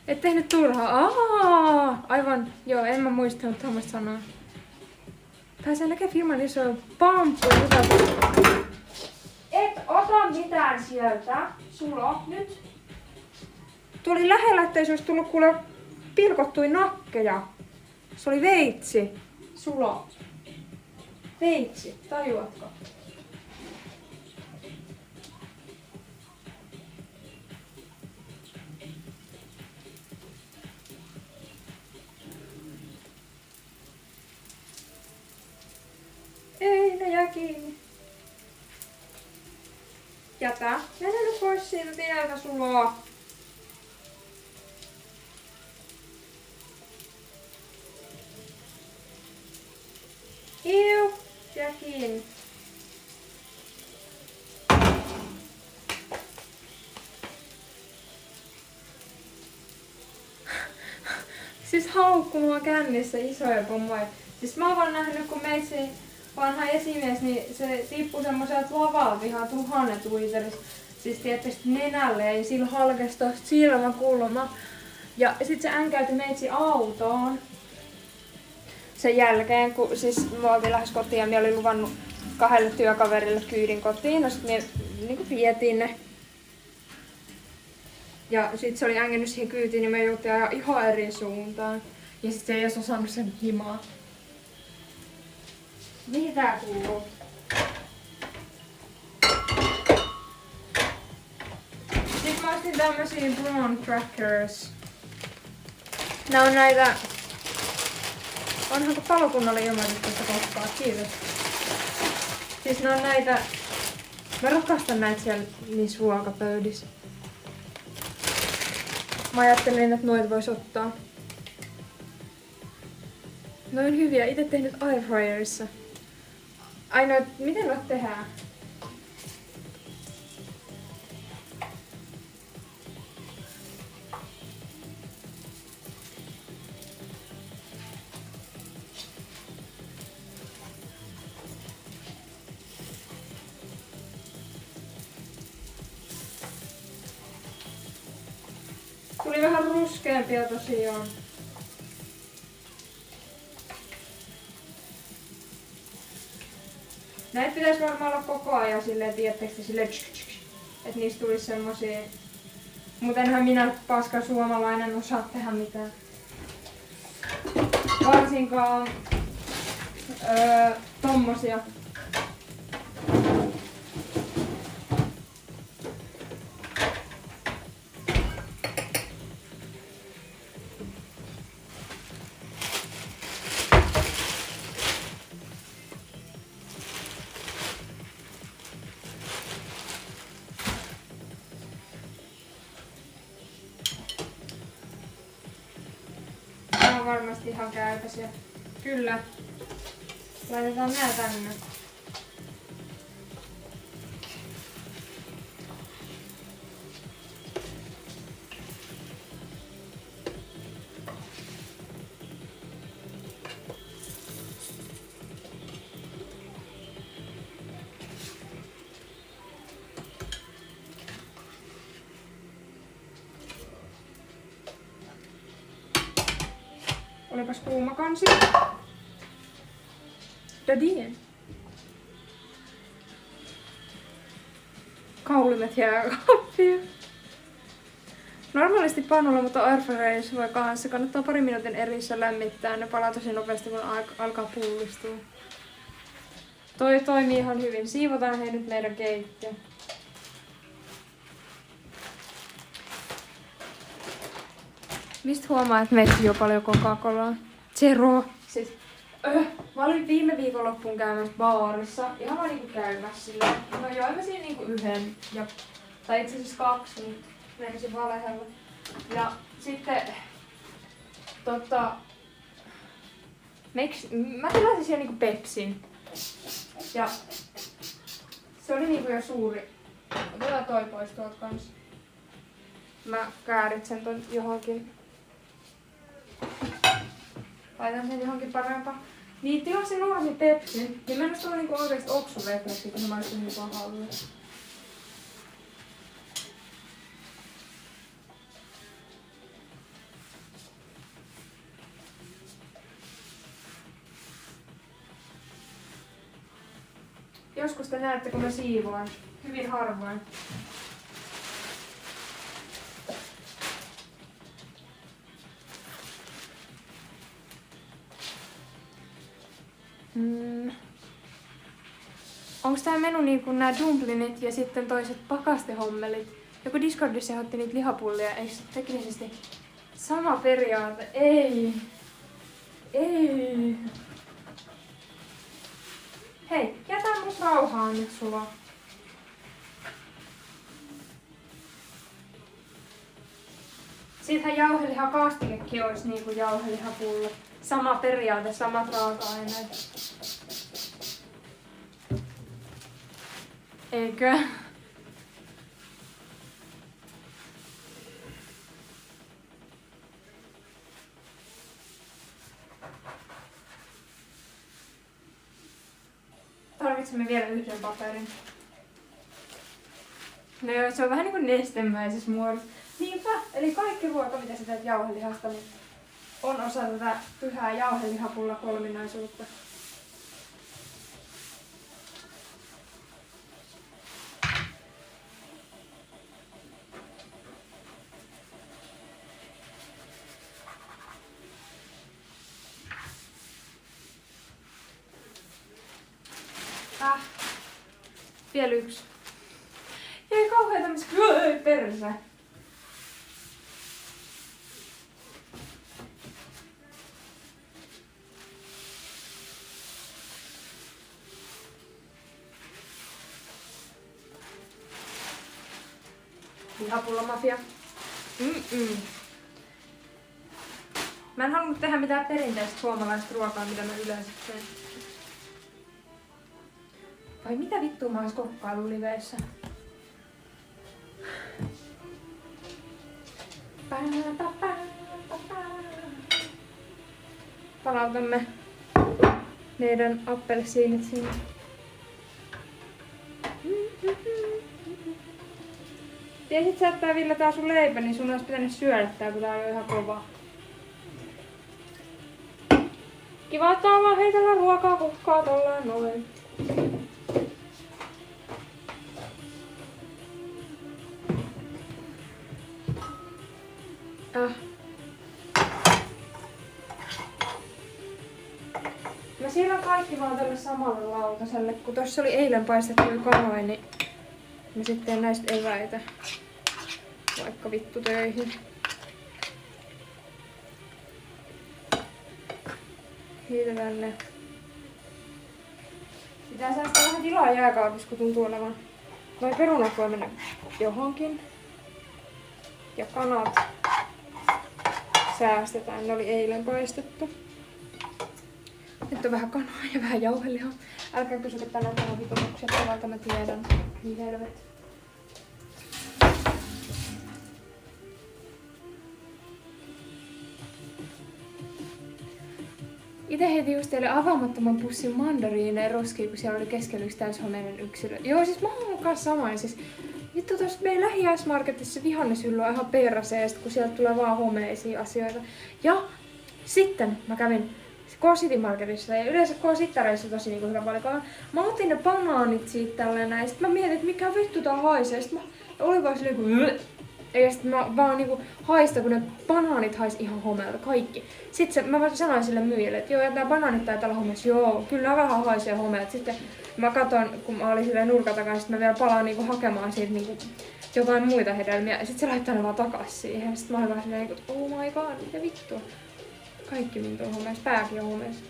Et tehnyt turhaa. Aivan. Joo, en mä muistanut tuommoista sanaa. Pääsee näkemään firman isoja pamppuja. Et ota mitään sieltä. Sulo, nyt. Tuli lähellä, ettei se olisi tullut kuule pilkottui nakkeja. Se oli veitsi. Sulo. Veitsi, tajuatko? Ei, ne jää kiinni. Jätä. Mene nyt pois siitä tieltä, Sulo. Iu, jää kiinni. Siis haukku mua kännissä isoja pommoja. Siis mä oon vaan nähnyt, kun meitsi vanha esimies, niin se tippui semmoiselta lavalta ihan tuhannet uiterissa. Siis tietysti nenälle ja sillä halkesi tosta silmäkulma. Ja sit se änkäytyi meitsi autoon. Sen jälkeen, kun siis me oltiin lähes kotiin ja minä olin luvannut 2 työkaverille kyydin kotiin. No sit me niinku vietiin ne. Ja sit se oli ängännyt siihen kyytiin, niin me joutiin ajaa ihan eri suuntaan. Ja sit se ei edes osannut sen himaa. Mihin tää kuuluu? Sitten mä ostin tämmösiä Brown Crackers. Nää on näitä... Onhanko palokunnalle ilmoitettu tästä kohtaa? Kiitos. Siis ne on näitä... Mä rakastan näitä siellä niissä ruokapöydissä. Mä ajattelin, että noita vois ottaa. Ne on hyviä. Itse tehnyt airfryerissa. Ainoa, miten noita tehdään? Tuli vähän ruskeampia tosiaan. Näitä pitäisi varmaan olla koko ajan silleen, tiedättekö, silleen, että niistä tulisi semmosia. Mut enhän minä paska suomalainen osaa tehdä mitään. Varsinkaan tommosia. Varmasti ihan käypäisiä. Kyllä. Laitetaan nää tänne. Olipas kuuma kansi. Dadien. Kaulimet jääkaappiin. Normaalisti pannulla, mutta airfryerissa voi kanssa. Kannattaa pari minuutin erissä lämmittää. Ne palaa tosi nopeasti, kun alkaa pullistua. Toi toimii ihan hyvin. Siivotaan hei nyt meidän keittiö. Mistä huomaa, että meitä juo paljon Coca-Colaa? Zero. Siis, mä olin viime viikonloppuun käymässä baarissa. Ihan vaan niinku käymässä silleen. No joimme siinä niinku yhden. Tai itse asiassa 2, niin menisin valehella. Ja sitten mä tilasin siellä niinku Pepsin. Ja se oli niinku jo suuri. Otetaan toi pois tuolta kanssa. Mä kääritsen ton johonkin. Laitan sen johonkin parempaan. Niin tilasin normi Pepsin. Ja mennä se on niinku oikeesti oksurefleksi, kun se maistuu niin pahalle. Joskus te näette, kun mä siivoan. Hyvin harvoin. Onko tää menu niinku nää dumplinit ja sitten toiset pakastehommelit? Joku Discordissa otti niitä lihapullia, eikö se teknisesti sama periaate? Ei. Hei, jätä mut rauhaan nyt sulla. Siitähän jauhelihakaastikekin olisi niinku jauhelihapullo. Sama periaate, samat raaka-aineet. Eikö? Tarvitsemme vielä yhden paperin. No joo, se on vähän niinku nestemäisessä muodossa. Niinpä, eli kaikki ruoka, mitä sä teet jauhelihasta, niin on osa tätä pyhää jauhelihapulla kolminaisuutta. Vielä yksi. Jäi kauhean tämmöset perse. Lihapullamafia. Mä en halunnut tehdä mitään perinteistä suomalaista ruokaa, mitä mä yleensä teen. Vai mitä vittua mä ois kokkailu liveissä? Palautamme meidän appelsiinit sinne. Tiesit sä, että Ville tää sun leipä, niin sun ois pitänyt syödä tää, kun tää on jo ihan kova. Kiva, että on vaan heitellä ruokaa kukkaa tollaan noin. Mä siirrän kaikki vaan tälle samalle lautaselle, kun tossa oli eilen paistettuja kanoja, niin mä sitten teen näistä eväitä vaikka vittu töihin. Heitetään ne. Pitää säästää vähän tilaa jääkaapissa, kun tuntuu olevan. Noi perunat voi mennä johonkin. Ja kanat säästetään, ne oli eilen paistettu. Nyt on vähän kanaa ja vähän jauhelihaa. Älkää kysykö tänään tähän vitomuksia, tavalta mä tiedän. Niin helvet. Ite heitin just teille avaamattoman pussin mandariineja roskiin, kun siellä oli keskellä yksi täyshomeinen yksilö. Joo, siis mä oon kanssa samoin. Siis, vittu tossa meidän lähi-S-marketissa vihanneshylly on ihan perseestä, kun sieltä tulee vaan homeisia asioita. Ja Sitten mä kävin K-City Marketissa ja yleensä K-Sittareissa tosi niinku hyvä valikoima. Mä otin ne banaanit siitä tälleen näin. Sitten mä mietin, että mikä vittu tää haisee. Sitten mä olin vaan silleen kuin ja sitten mä vaan niinku haista, kun ne banaanit hais ihan homeelta, kaikki. Sitten mä sanoin sille myyjälle, että joo, että nämä banaanit taitaa olla homeessa. Joo, kyllä nämä vähän haisee homeelta. Sitten mä katon, kun mä olin silleen nurkan takana, sitten mä vielä palaan niinku hakemaan siitä niinku jotain muita hedelmiä. Sitten se laittaa ne vaan takas siihen. Sitten mä olin vaan silleen, että oh my god, mitä vittua. Kaikki minun on homeessa, pääkin on homeessa.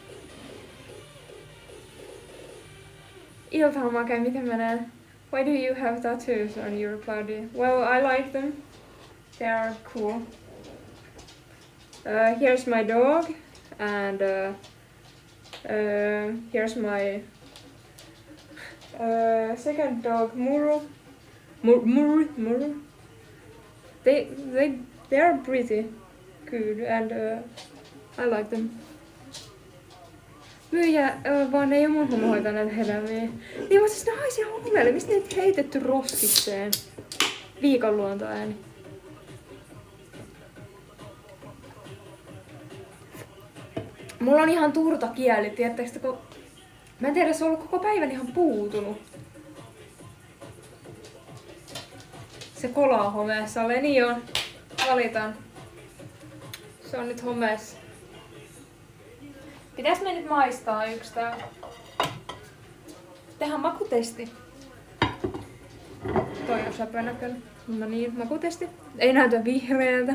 Iltahomake, miten menee? Why do you have tattoos on your body? Well, I like them. They are cool. Here's my dog, and here's my second dog, Muru. Muru. They are pretty good, and I like them. Myyjä vaan ei oo mun homo hoitaa näitä hedelmiä. Niin mutta siis ne haisi ihan homeelle. Mistä niitä heitetty roskikseen? Viikon luontoääni. Mulla on ihan turta kieli, tiedättekö, kun mä en tiedä, se on ollut koko päivän ihan puutunut. Se kolaa homeessa, ole niin on. Valitan. Se on nyt homeessa. Pitäis me nyt maistaa yks tää. Tehdään makutesti. Toi on söpönäköinen. No niin, makutesti. Ei näytä vihreältä.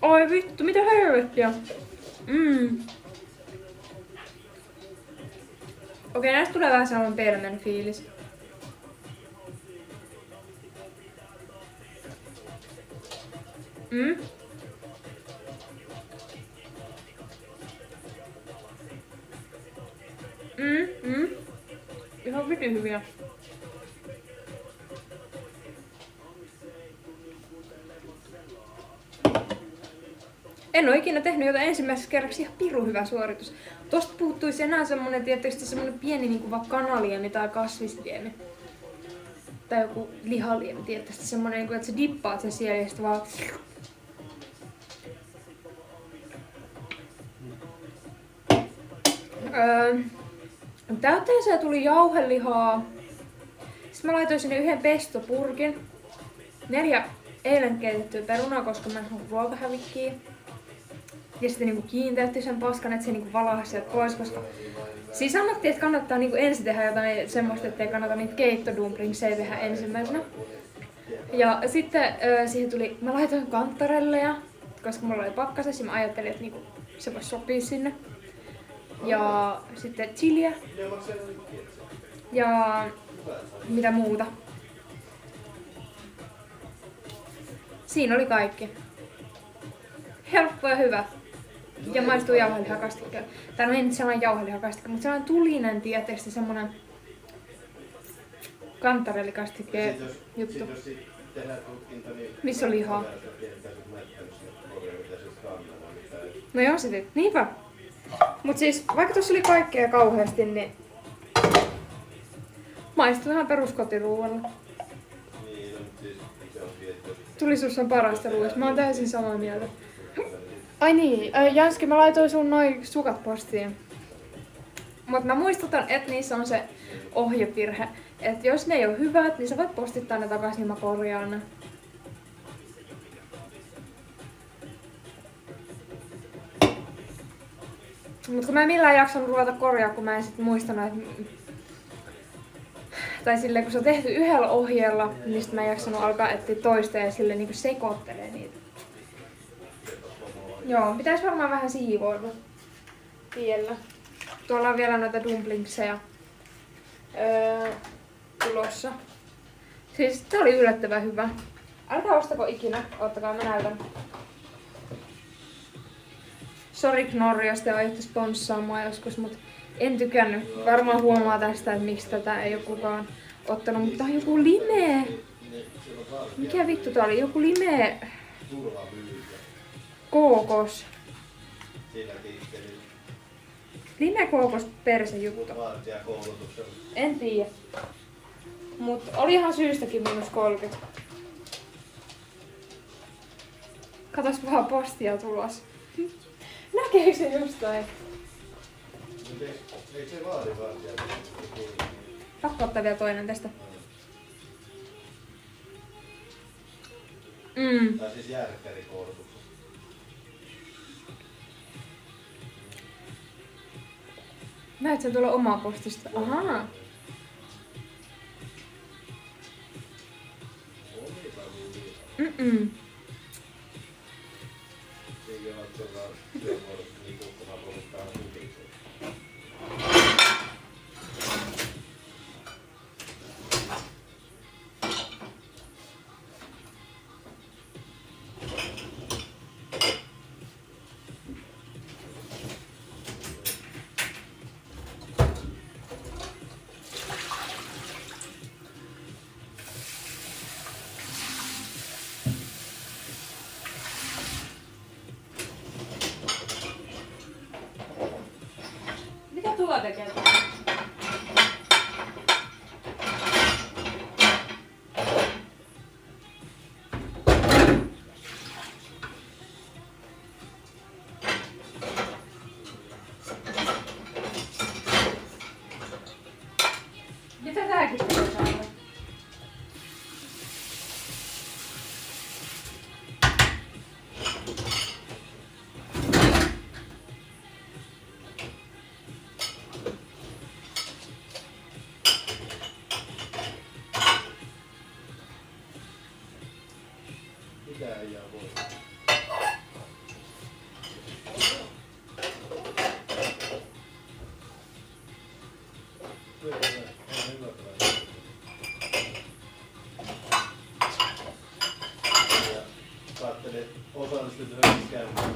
Oi vittu, mitä helvettiä. Okei, näistä tulee vähän sellainen permen fiilis. Ihan vitun hyviä. En oo ikinä tehnyt jotain ensimmäisessä kerraksi ihan pirun hyvä suoritus. Tosta puuttuisi enää semmonen, tietysti semmonen pieni niinku vaikka kanaliemi tai kasvisliemi. Tai joku lihaliemi, tietysti semmonen niinku, että sä dippaat sen siellä ja sit vaan... Täytteeseen tuli jauhelihaa. Sitten mä laitoin sinne yhden pestopurkin. 4 eilen keitettyä perunaa, koska mä en halua ruokahävikkiä. Ja sitten niinku kiinteytti sen paskan, että se niinku valahasi sieltä pois, koska... Siis sanottiin, että kannattaa niinku ensin tehdä jotain semmoista, ettei kannata niitä keittodumplingseja tehdä ensimmäisenä. Ja sitten siihen tuli... Mä laitoin kantarelleja, koska mulla oli pakkasessa ja mä ajattelin, että niinku se voisi sopia sinne. Ja sitten chiliä. Ja mitä muuta. Siinä oli kaikki. Helppo ja hyvä. Ja maistuu jauhelihakastikkeella. Tää on ei nyt sellainen jauhelihakastikke, mutta sellainen tulinen tietysti semmonen kantarellikastikke juttu. Missä on lihaa? No joo sit, niinpä. Mut siis vaikka tossa oli kaikkea kauheasti, niin maistuu ihan peruskotiruualla. Tulisuus on parasta ruuista. Mä oon täysin samaa mieltä. Ai niin, Janski, mä laitoin sun noin sukat postiin. Mut mä muistutan, että niissä on se ohjevirhe. Että jos ne ei oo hyvät, niin sä voit postittaa ne takas, niin mä korjaan ne. Mut kun mä en millään jaksanut ruveta korjaa, kun mä en sit muistanut, että... Tai silleen, kun se on tehty yhdellä ohjeella, niin sit mä en jaksanut alkaa etsiä toista ja silleen niinku sekoittelee niitä. Joo, pitäis varmaan vähän siivoilla vielä. Tuolla on vielä noita dumplingseja tulossa. Siis tää oli yllättävän hyvä. Älkää ostako ikinä, ottakaa mä näytän. Sori Knorri, jos te aiotte sponssaa mua joskus, mut en tykännyt. Varmaan huomaa tästä, että miksi tätä ei oo kukaan ottanut, mutta tää on joku limee. Mikä vittu tää oli? Joku limee. Kookos. Lime kookos persejukuta. En tiedä. Mut oli ihan syystäkin -30. Katos vaan postia tulos. Näkeekö se jostain? Ei se vaadi vartijaa. Pakko ottaa vielä toinen tästä. Tai siis järkkärikoulutuksessa. Näet sen tuolla omaa postista? Ahaa. Mm-mm. Ei ole tuolla työmuodossa niin kukkumaan puhuttaa hyvin. Mitä tuo tekee? Mitä tääkin tekee täällä? Mitä äijää voi? Katselin, osallistut yhdessä käymään.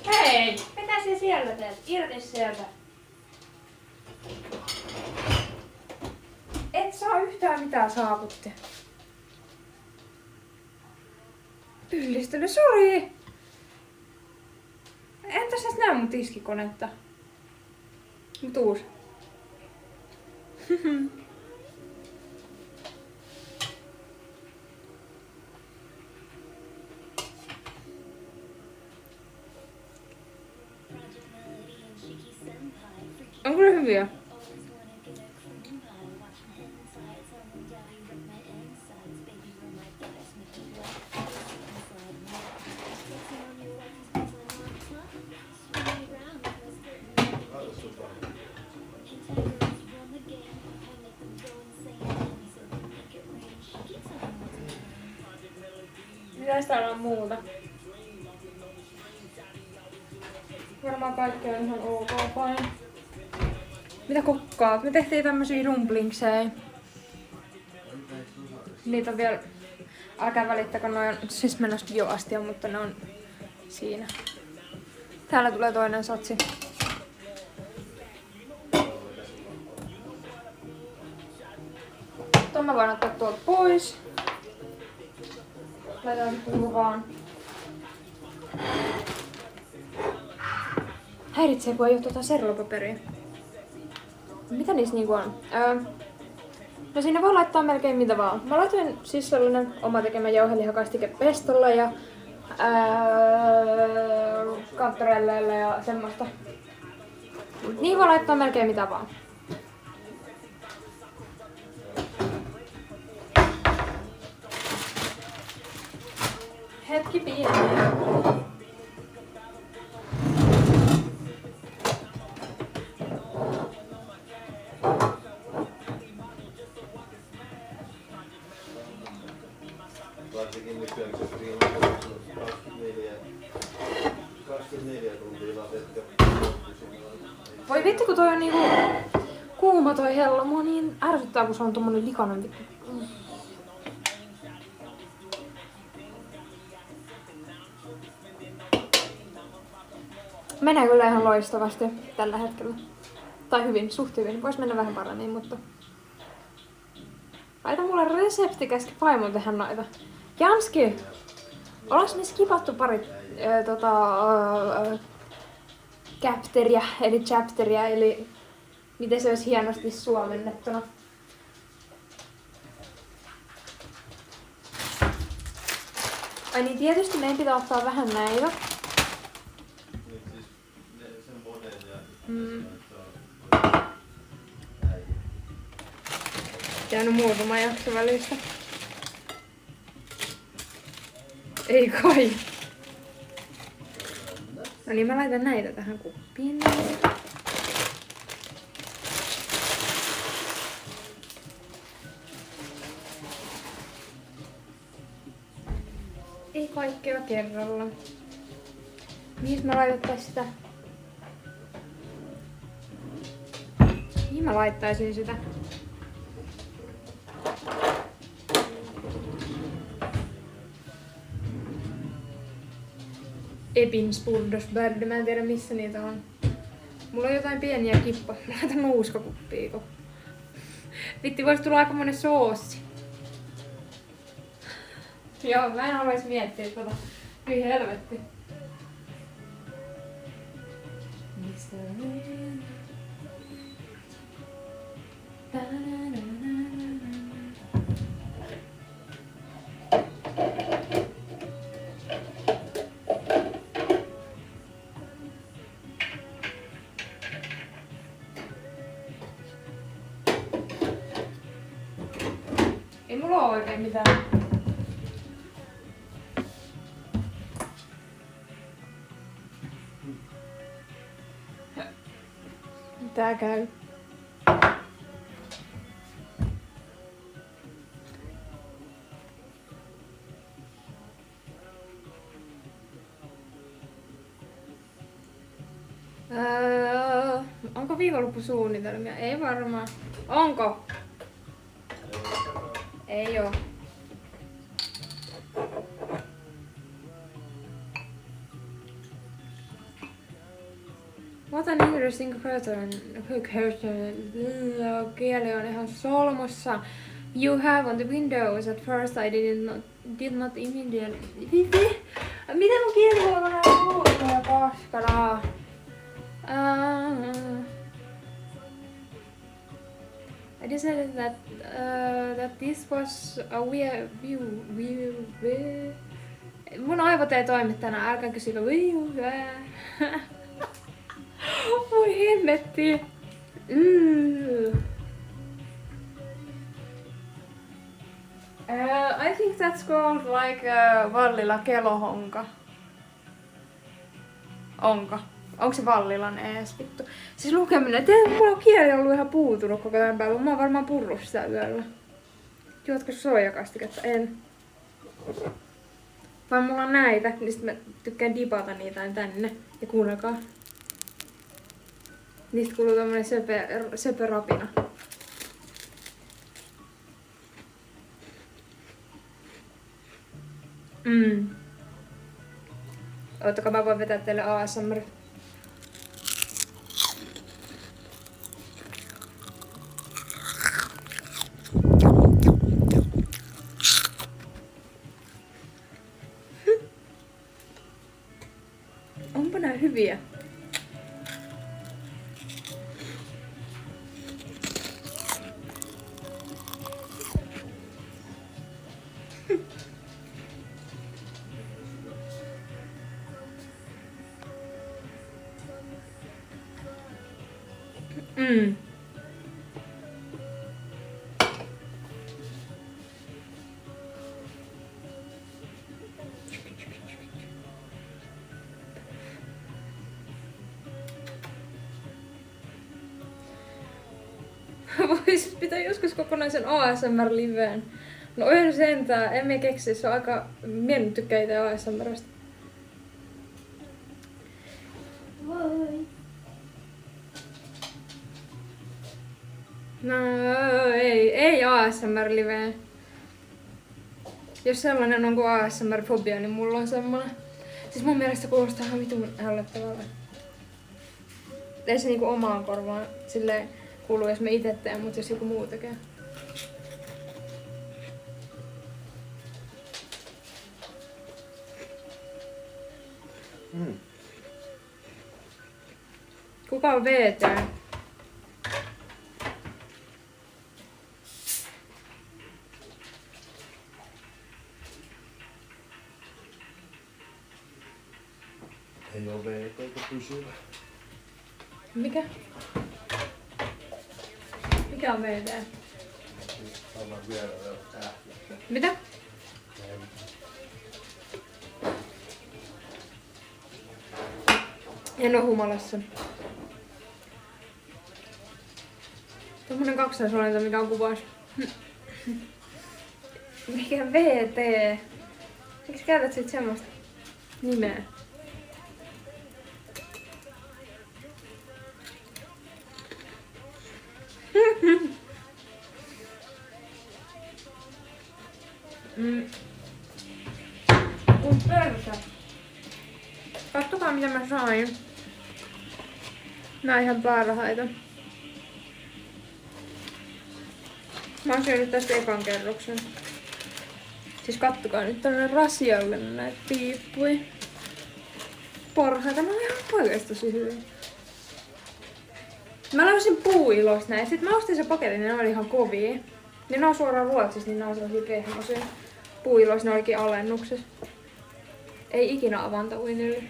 Hei! Mitä sä siellä teet? Irti sieltä. Et saa yhtään mitään saavutti. Pyllistely, sori! Entäs et näe mun tiskikonetta? Mut uus. On kyllä hyviä. Mitäs täällä on muuta? Varmaan kaikki on ihan ok fine. Mitä kokkaat? Me tehtiin tämmösiä dumplingsejä. Niitä on vielä... Älkää välittäkö, noin on siis menossa bioastia, mutta ne on siinä. Täällä tulee toinen satsi. Tuon mä voin ottaa tuolta pois. Laitetaan se vaan. Häiritsee, kun ei oo tuota serlopaperia. Mitä niissä niinku on? No siinä voi laittaa melkein mitä vaan. Mä laitoin siis sellainen oma tekemä jauhelihakastike pestolla ja kantarelleilla ja semmoista. Niin voi laittaa melkein mitä vaan. Hetki pieni. Varsinkin nykyään, kun se ilma on 24 tuntia latettu. Voi vittu, kun toi on niinku kuuma toi hello. Mua niin ärsyttää, kun se on tommonen likainen vittu. Menee kyllä ihan loistavasti tällä hetkellä. Tai hyvin, suht hyvin. Vois mennä vähän paremmin, mutta... Laita mulle resepti, käski vaimon tehdä noita. Janski! Olas me skipattu pari chapteria, eli miten se olisi hienosti suomennettuna. Ai niin, tietysti meidän pitää ottaa vähän näitä. Nyt siis sen monen ja... Jäänyt muutama jakso välistä. Ei kai. No niin, mä laitan näitä tähän kuppiin. Ei kaikkea kerralla. Mihin mä laitettais sitä? Mihin mä laittaisin sitä? Epinspundosbärd, mä en tiedä missä niitä on. Mulla on jotain pieniä kippoja. Mä laitan nuuskakuppia. Vitti, vois tulla aika monen soossi. Joo, mä en halais miettiä tota. Hyi helvetti. Mr. Rain. Ei mulla oo oikein mitään. Tää käy. Onko viikonloppusuunnitelmia? Ei varmaan. Onko? Ei oo. What an interesting curtain. Kieli on ihan solmussa. You have on the windows. At first I did not immediately... Miten mun kieli voi olla näin hulluja ja paskanaa? I decided that this was a weird view. Mun aivot ei toimi tänään, älkää kysykö. Voi hemmetti. I think that's called like Vallila kelohonka. Onko? Onko se Vallilan ees vittu? Siis lukeminen, mulla on kieli ollut ihan puutunut koko tämän päivän. Mä oon varmaan purrut sitä yöllä. Juotko soijakastiketta? En. Vaan mulla on näitä, niin sit mä tykkään dipata niitä tänne. Ja kuunnelkaa. Niistä kuuluu tommonen söpö rapina. Oottakaa, mä voin vetää teille ASMR. Onpa nää hyviä. Voisit pitää joskus kokonaisen ASMR-liveen. No en sentään, emme keksi, se on aika... Mie nyt tykkää ite ASMRstä. Voi. No ei ASMR-liveen. Jos sellainen on kuin ASMR-fobia, niin mulla on semmonen. Siis mun mielestä kuulostaa ihan vitun ällöttävältä. Ei se niinku omaan korvaan silleen kuulu, jos mä ite teen, mut jos joku muu tekee. Kuka on VT? Ei oo VT eikä pysyvä. Mikä? Mikä on VT? Anna vielä tähtiä. Mitä? En oo humalassa. Tommonen kaksoisolento, mikä on kuvaus. Mikä VT? Miksi käytät sit semmoista nimeä? Kun persä. Kattokaa mitä mä sain. Nää on ihan parhaita. Mä oon syönyt tästä ekan kerroksen. Siis kattokaa nyt tonne rasialle näitä piippuja. Parhaita, ne on ihan oikeesti tosi hyviä. Mä löysin puuiloista näin. Sitten mä ostin se paketin, ne oli ihan kovia. Niin ne on suoraan Ruotsista, niin ne on sellaisia pehmoisia. Puuiloissa ne olikin alennuksessa. Ei ikinä avanta uinille.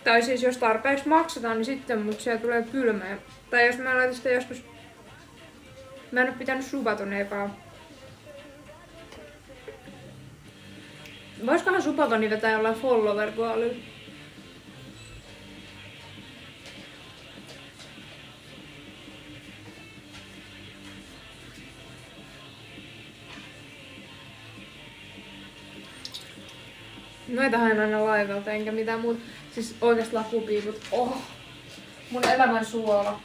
Tai siis jos tarpeeksi maksetaan, niin sitten, mutta siellä tulee kylmää. Tai jos mä laitan sitä joskus... Mä en oo pitänyt subaton epää. Voiskohan subatoni vetää jollain follower-goalilla? Noita haen aina laivalta, enkä mitään muuta. Siis oikeesti lakupiiput. Oh! Mun elämän suola.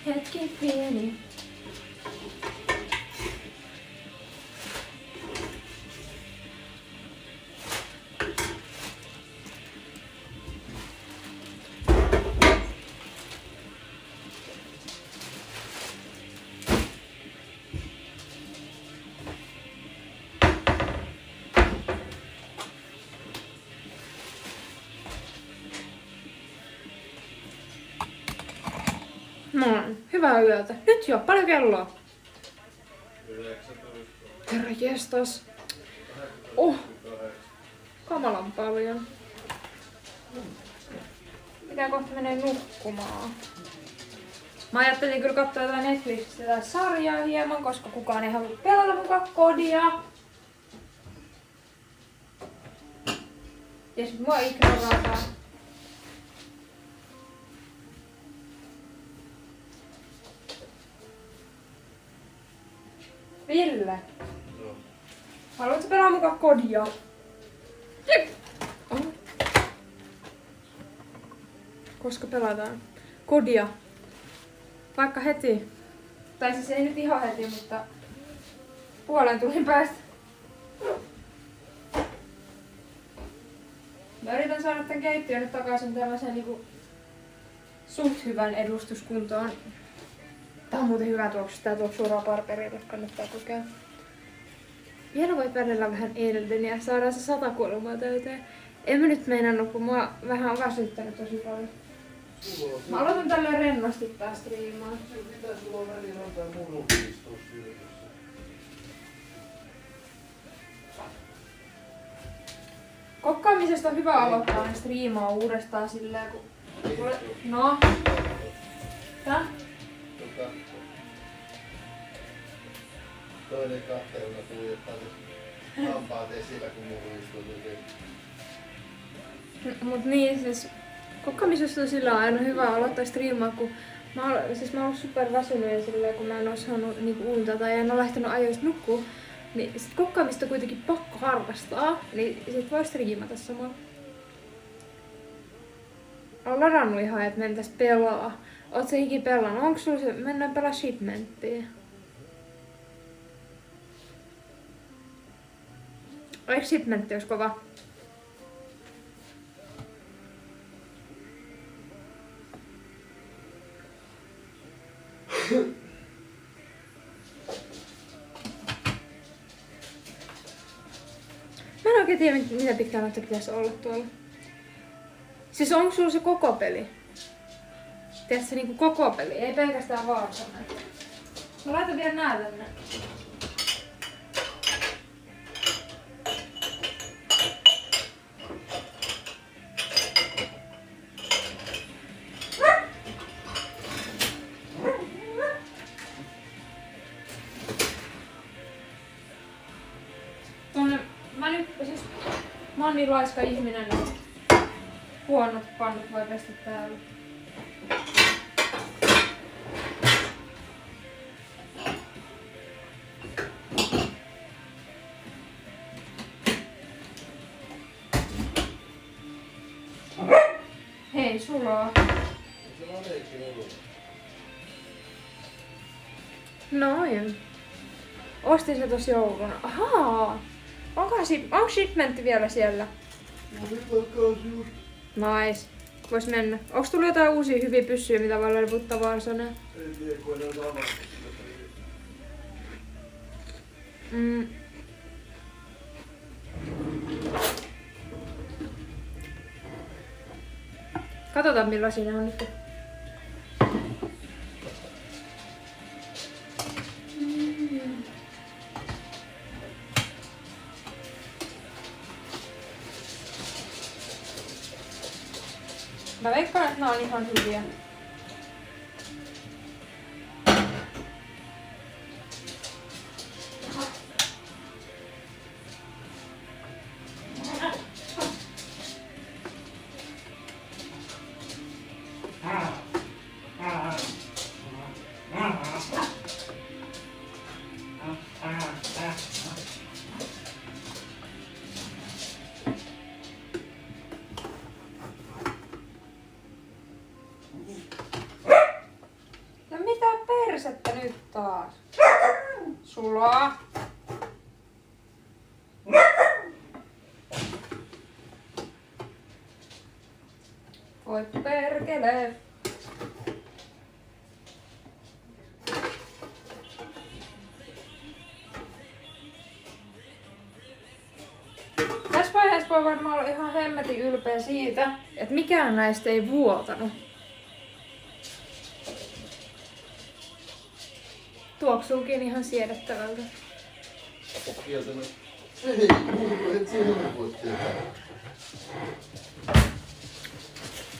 Hetki pieni. Noin, hyvää yötä. Nyt jo, paljon kelloa? 19. Herra jestas. Oh, kamalan paljon. Pitää kohta menee nukkumaan. Mä ajattelin kyllä katsoa jotain Netflixistä tai sarjaa hieman, koska kukaan ei halua pelata mukaan kodia. Ja sit mua ignorataan. Ville, No. haluatko pelaa mukaan kodia? Oh. Koska pelataan? Kodia. Vaikka heti. Tai siis ei nyt ihan heti, mutta puolen tunnin päästä. Mä yritän saada tän keittiön nyt takaisin tällaisen niinku suht hyvän edustuskuntoon. Tää on muuten hyvä tuoksu. Tää tuoksuu raparperille, kannattaa kokea. Vielä voit välillä vähän Elden ja saadaan se 100 kulmaa täyteen. En mä nyt meinannut, kun mua vähän on väsyttänyt tosi paljon. Mä aloitan tälleen rennosti tää striimaa. Mitä sulla on välillä antaa mun pistoa syödessä? Kokkaamisesta on hyvä aloittaa ne striimaa uudestaan silleen, kun... No. Tää? Toinen katteella tuijottaa hampaat esillä, kun muu istuu. Mut niin, siis kokkaamisesta on sillä aina hyvä aloittaa striimaa, kun mä oon ollut super väsynyt ja silleen, kun mä en oo saanut niinku unta tai en oo lähtenyt ajoista nukkuu, niin sit kokkaamista on kuitenkin pakko harrastaa, niin sit voi striimata samalla. Oon ladannut ihan, että mentäis pelaa. Oot sä ikin pelannut? Onks sulla se, mennään pelaa Shipmenttia? Eikö Shipmentti ois kova? Mä en oikein tiedä, mitä pitkään noita pitäisi olla tuolla. Siis onko sulla se koko peli? Tiedätkö se niinku koko peli, ei pelkästään Warzone. Mä laitan vielä nää tänne. Mä oon niin laiska ihminen, että huonot pannut voi pestä täällä. Hei, Sulo. Noin. Ostin se tossa jouluna. Ahaa! Onko shipmentti vielä siellä? Nice. Vois mennä. Onks tullut jotain uusia hyviä pyssyjä, mitä voi levuttaa Warzonea? En tiedä, kun en ole avannut. Katsotaan millaisia ne on nyt. Mä veikkaan, että nää on ihan hyviä. No mitä persettä nyt taas? Suloa. Voi perkele. Tässä vaiheessa voi varmaan olla ihan hemmetin ylpeä siitä, että mikään näistä ei vuotanut. Tuoksuukin ihan siedettävältä. Kieltänyt. Ei, et sinä voi tietää.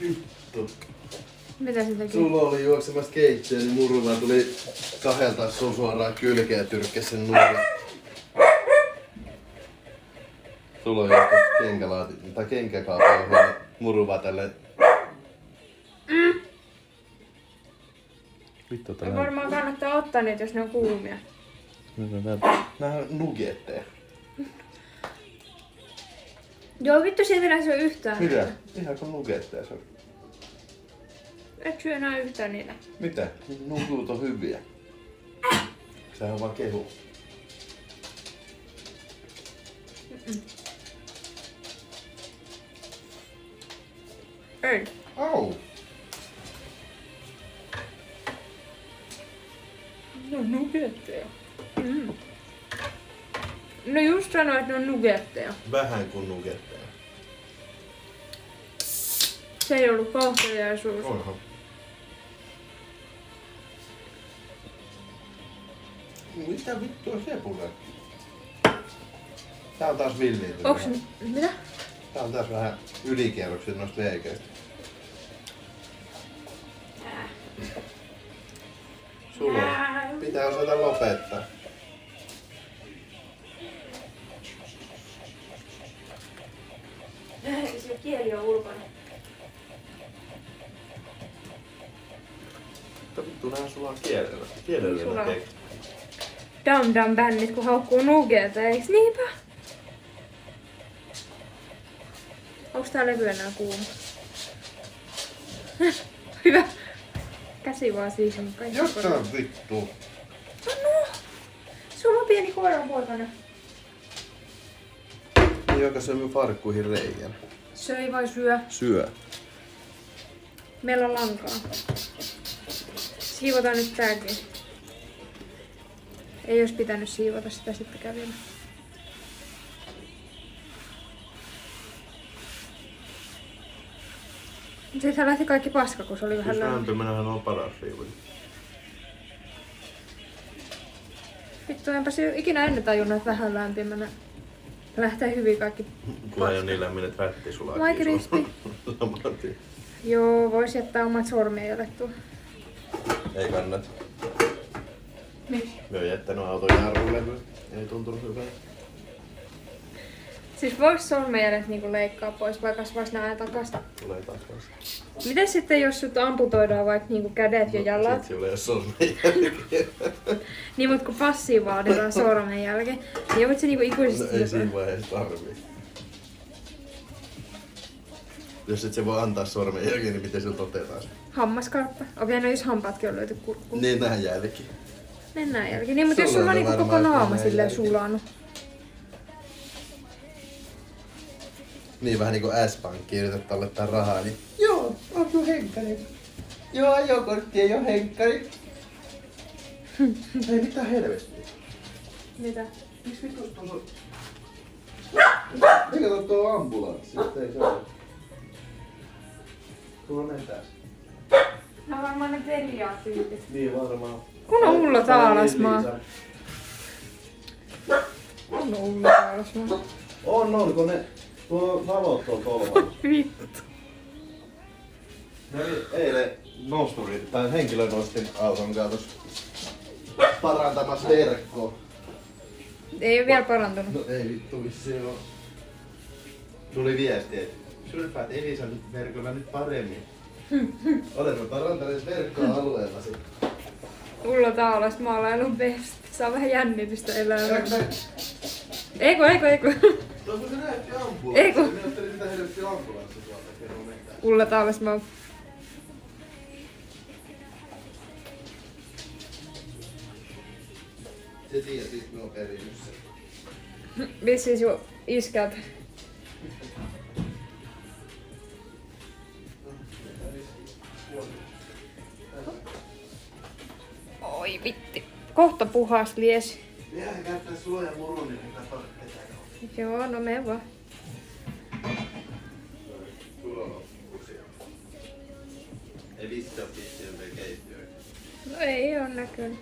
Vittu. Mitä se teki? Sulla oli juoksemassa keittiöön, niin muruna tuli kahdelta sun suoraan kylkeen ja tyrkkäs sen nuolen. Sulla on joskus kenkäkaapaa huone muruva tälleen. Vittu Ja varmaan kannattaa ottaa niitä, jos ne on kuumia. Nää on nugetteja. Joo, vittu siitä enää syö yhtään. Mitä? Ihan kuin nugetteja se on. Et syö enää yhtään niitä. Mitä? Nukut on hyviä. Sehän on vaan kehu. Ei. Au! Ne on nugetteja. No just sanoin, että ne on nugetteja. Vähän kuin nugetteja. Se ei ollut kohteliaisuus. Onhan. Mitä vittua se puhe? Tää on taas villiintynyt. Onks... vähän. Mitä? Tää on taas vähän ylikierroksia noista veikeistä. Sulo. Pitää osata lopettaa. Se kieli on ulkona. Mutta vittu nää sulaa kielellä. Kielellä Sulaa. näkee. Dam bännit kun haukkuu nugeeta, eiks niinpä? Onks tää levy enää kuuma? Hyvä. Käsi vaan siis on kaikki. Jotain vittu. No, sulla on pieni koiran poikana. Joka syö mun farkkuihin reijän. Söi vai syö? Syö. Meillä on lankaa. Siivotaan nyt tääkin. Ei olisi pitänyt siivota sitä sittenkään vielä. Sittenhän lähti kaikki paska, kun se oli vähän Siis lämmin. lämpimänähän on paras siivoja. Vittu, enpä ikinä ennen tajunnut, että vähän lämpimänä lähtee hyvin kaikki. Kun ei ole niin lämmin, että rätti sulaa. My crispy. Joo, vois jättää omat sormenjäljet tuohon. Ei kannata. Miksi? Me oon jättänyt auton jarrulle. Ei tuntunut hyvältä. Siis voiko sormenjäljet niinku leikkaa pois vai kasvaisi nää takaisin? Tulee takaisin. Miten sitten jos sut amputoidaan vaikka niinku kädet ja jalat? Sit sulla ei oo sormenjälkeä. Niin mut kun passiin vaaditaan sormenjälki, niin joudut se niinku No ikuisesti ei siinä vaiheessa tarvii. Jos et se voi antaa sormenjälkeä, niin miten sillä otetaan se? Hammaskarppa. Okei, no jos hampaatkin on löyty kurkkuun. Niin nää jälki. Mennään jälkeen. Niin, mutta jos Sulla sulla on on niinku koko varmaan naama jotain silleen jälkiä. sulanut. Niin vähän niinku S-pankkiin yrität tallettaa rahaa, niin joo, onko henkkari? Joo, ajokortti ei oo henkkari. Ei mitään helvettiä. Mitä? Miksi vittu tuossa on? Mikä tuo ambulanssi? Ei se ole. Tuolla mentääs. No varmaan ne periaattyypit. Niin varmaan. Kun on Ullo Taalasmaa. Kun on Ullo Taalasmaa. On, kun ne tuo valot on tolvalla. Vittu. Ne oli eilen nosturi, tai henkilö nostin auton kanssa parantamassa verkkoa. Ei oo vielä parantunut. No ei vittu vissiin oo. Tuli viesti, että sylpäät Elisan verkolla nyt paremmin. Olemme parantaneet verkkoa alueellasi. Ullo Taalasmaalla ei ollut best. Saa vähän jännitystä elämään. Eiku. No kun se näytti ambulanssi, Ei kun- minä ajattelin sitä helvetti ambulanssi tuolta, kerro mentää. Ullo Taalasmaa. Se tiedät, mistä me on perinnyt sen. Vissiin sun iskät. Oi vitti. Kohta puhas lies. Vielä käyttää suoja murun, niin pitää petää. Joo, no me vaan. Sulla on loppuuksia. Ei vissi oo vissiin vielä keittiöitä. No ei oo näkynyt.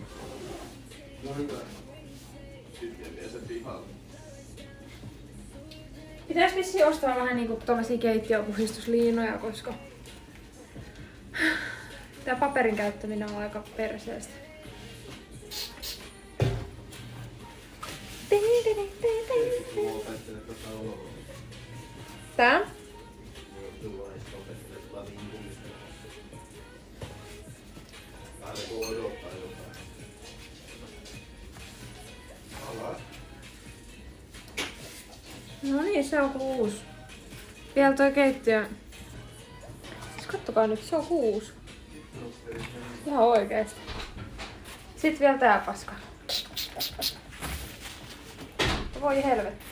No hyvä. Sitten vie se pihalle. Pitäis vissiin ostaa vähän niinku tollasia keittiöpuhdistusliinoja, koska tää paperin käyttäminen on aika perseestä. Mulla opettelee tota oloa. Tää? Tulla ei sitä opettelee lavinkumista. Vähän kun odottaa jotain. Alas. No niin, se on 6. Vielä toi keittiö. Siis kattokaa nyt, se on 6. Ihan oikeesti. Sitten vielä tää paska. Voi helvetti.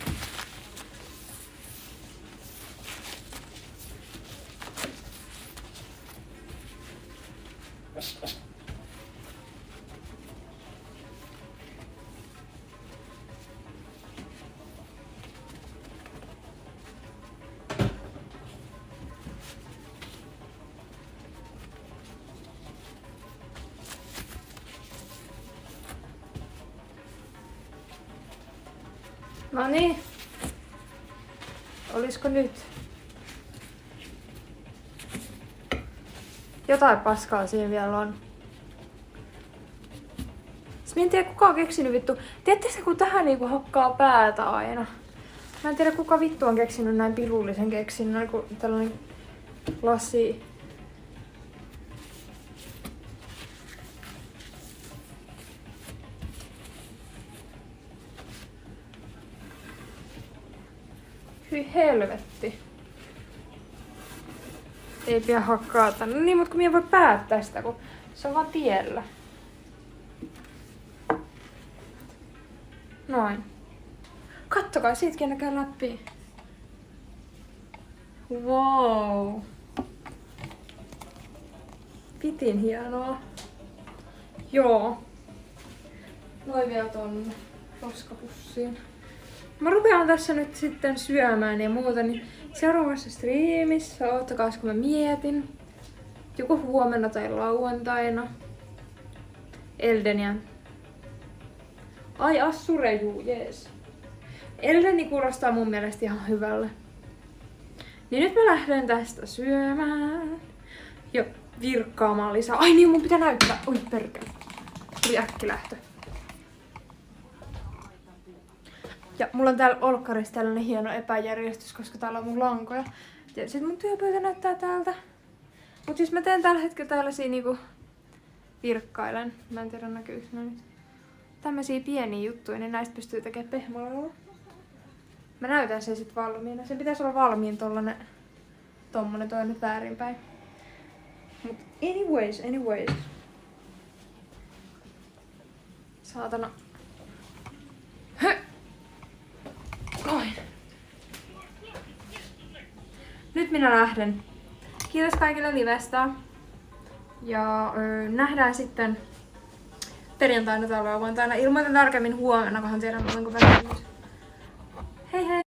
No niin. Olisiko nyt? Jotain paskaa siinä vielä on. Mä en tiedä kuka on keksinyt vittu. Tiedättekö se kun tähän niinku hakkaa päätä aina? Mä en tiedä kuka vittu on keksinyt näin pirullisen keksinnön, kun tällainen lasi. Hyi helvetti. Ei pidä hakkaata. No niin, mutta kun minä voi päättää sitä, kun se on vaan tiellä. Noin. Kattokaa, siitäkin näkee läpi. Wow. Pitin hienoa. Joo. Loi vielä tonne roskapussiin. Mä rupean tässä nyt sitten syömään ja muuta, niin seuraavassa striimissä, oottakaa kun mä mietin. Joko huomenna tai lauantaina. Eldeniä. Ai Assure, juu, jees. Eldeni kuulostaa mun mielestä ihan hyvälle. Niin nyt mä lähden tästä syömään. Ja virkkaamaan lisää. Ai niin, mun pitää näyttää. Oi perkele. Tuli äkkilähtö. Ja mulla on täällä olkkarissa tällainen hieno epäjärjestys, koska täällä on mun lankoja. Ja sit mun työpöytä näyttää täältä. Mut siis mä teen tällä hetkellä tällaisia niinku virkkailen. Mä en tiedä näkyykö ne nyt. Tämmösiä pieniä juttuja, niin näistä pystyy tekemään pehmoilla. Mä näytän sen sit valmiina. Sen pitäisi olla valmiin tommonen toi nyt väärinpäin. Mut anyways. Saatana. Noin. Nyt minä lähden. Kiitos kaikille livestä. Ja nähdään sitten perjantaina tai lauantaina. Ilmoitan tarkemmin huomenna, kunhan tiedän, olenko väsynyt. Hei hei!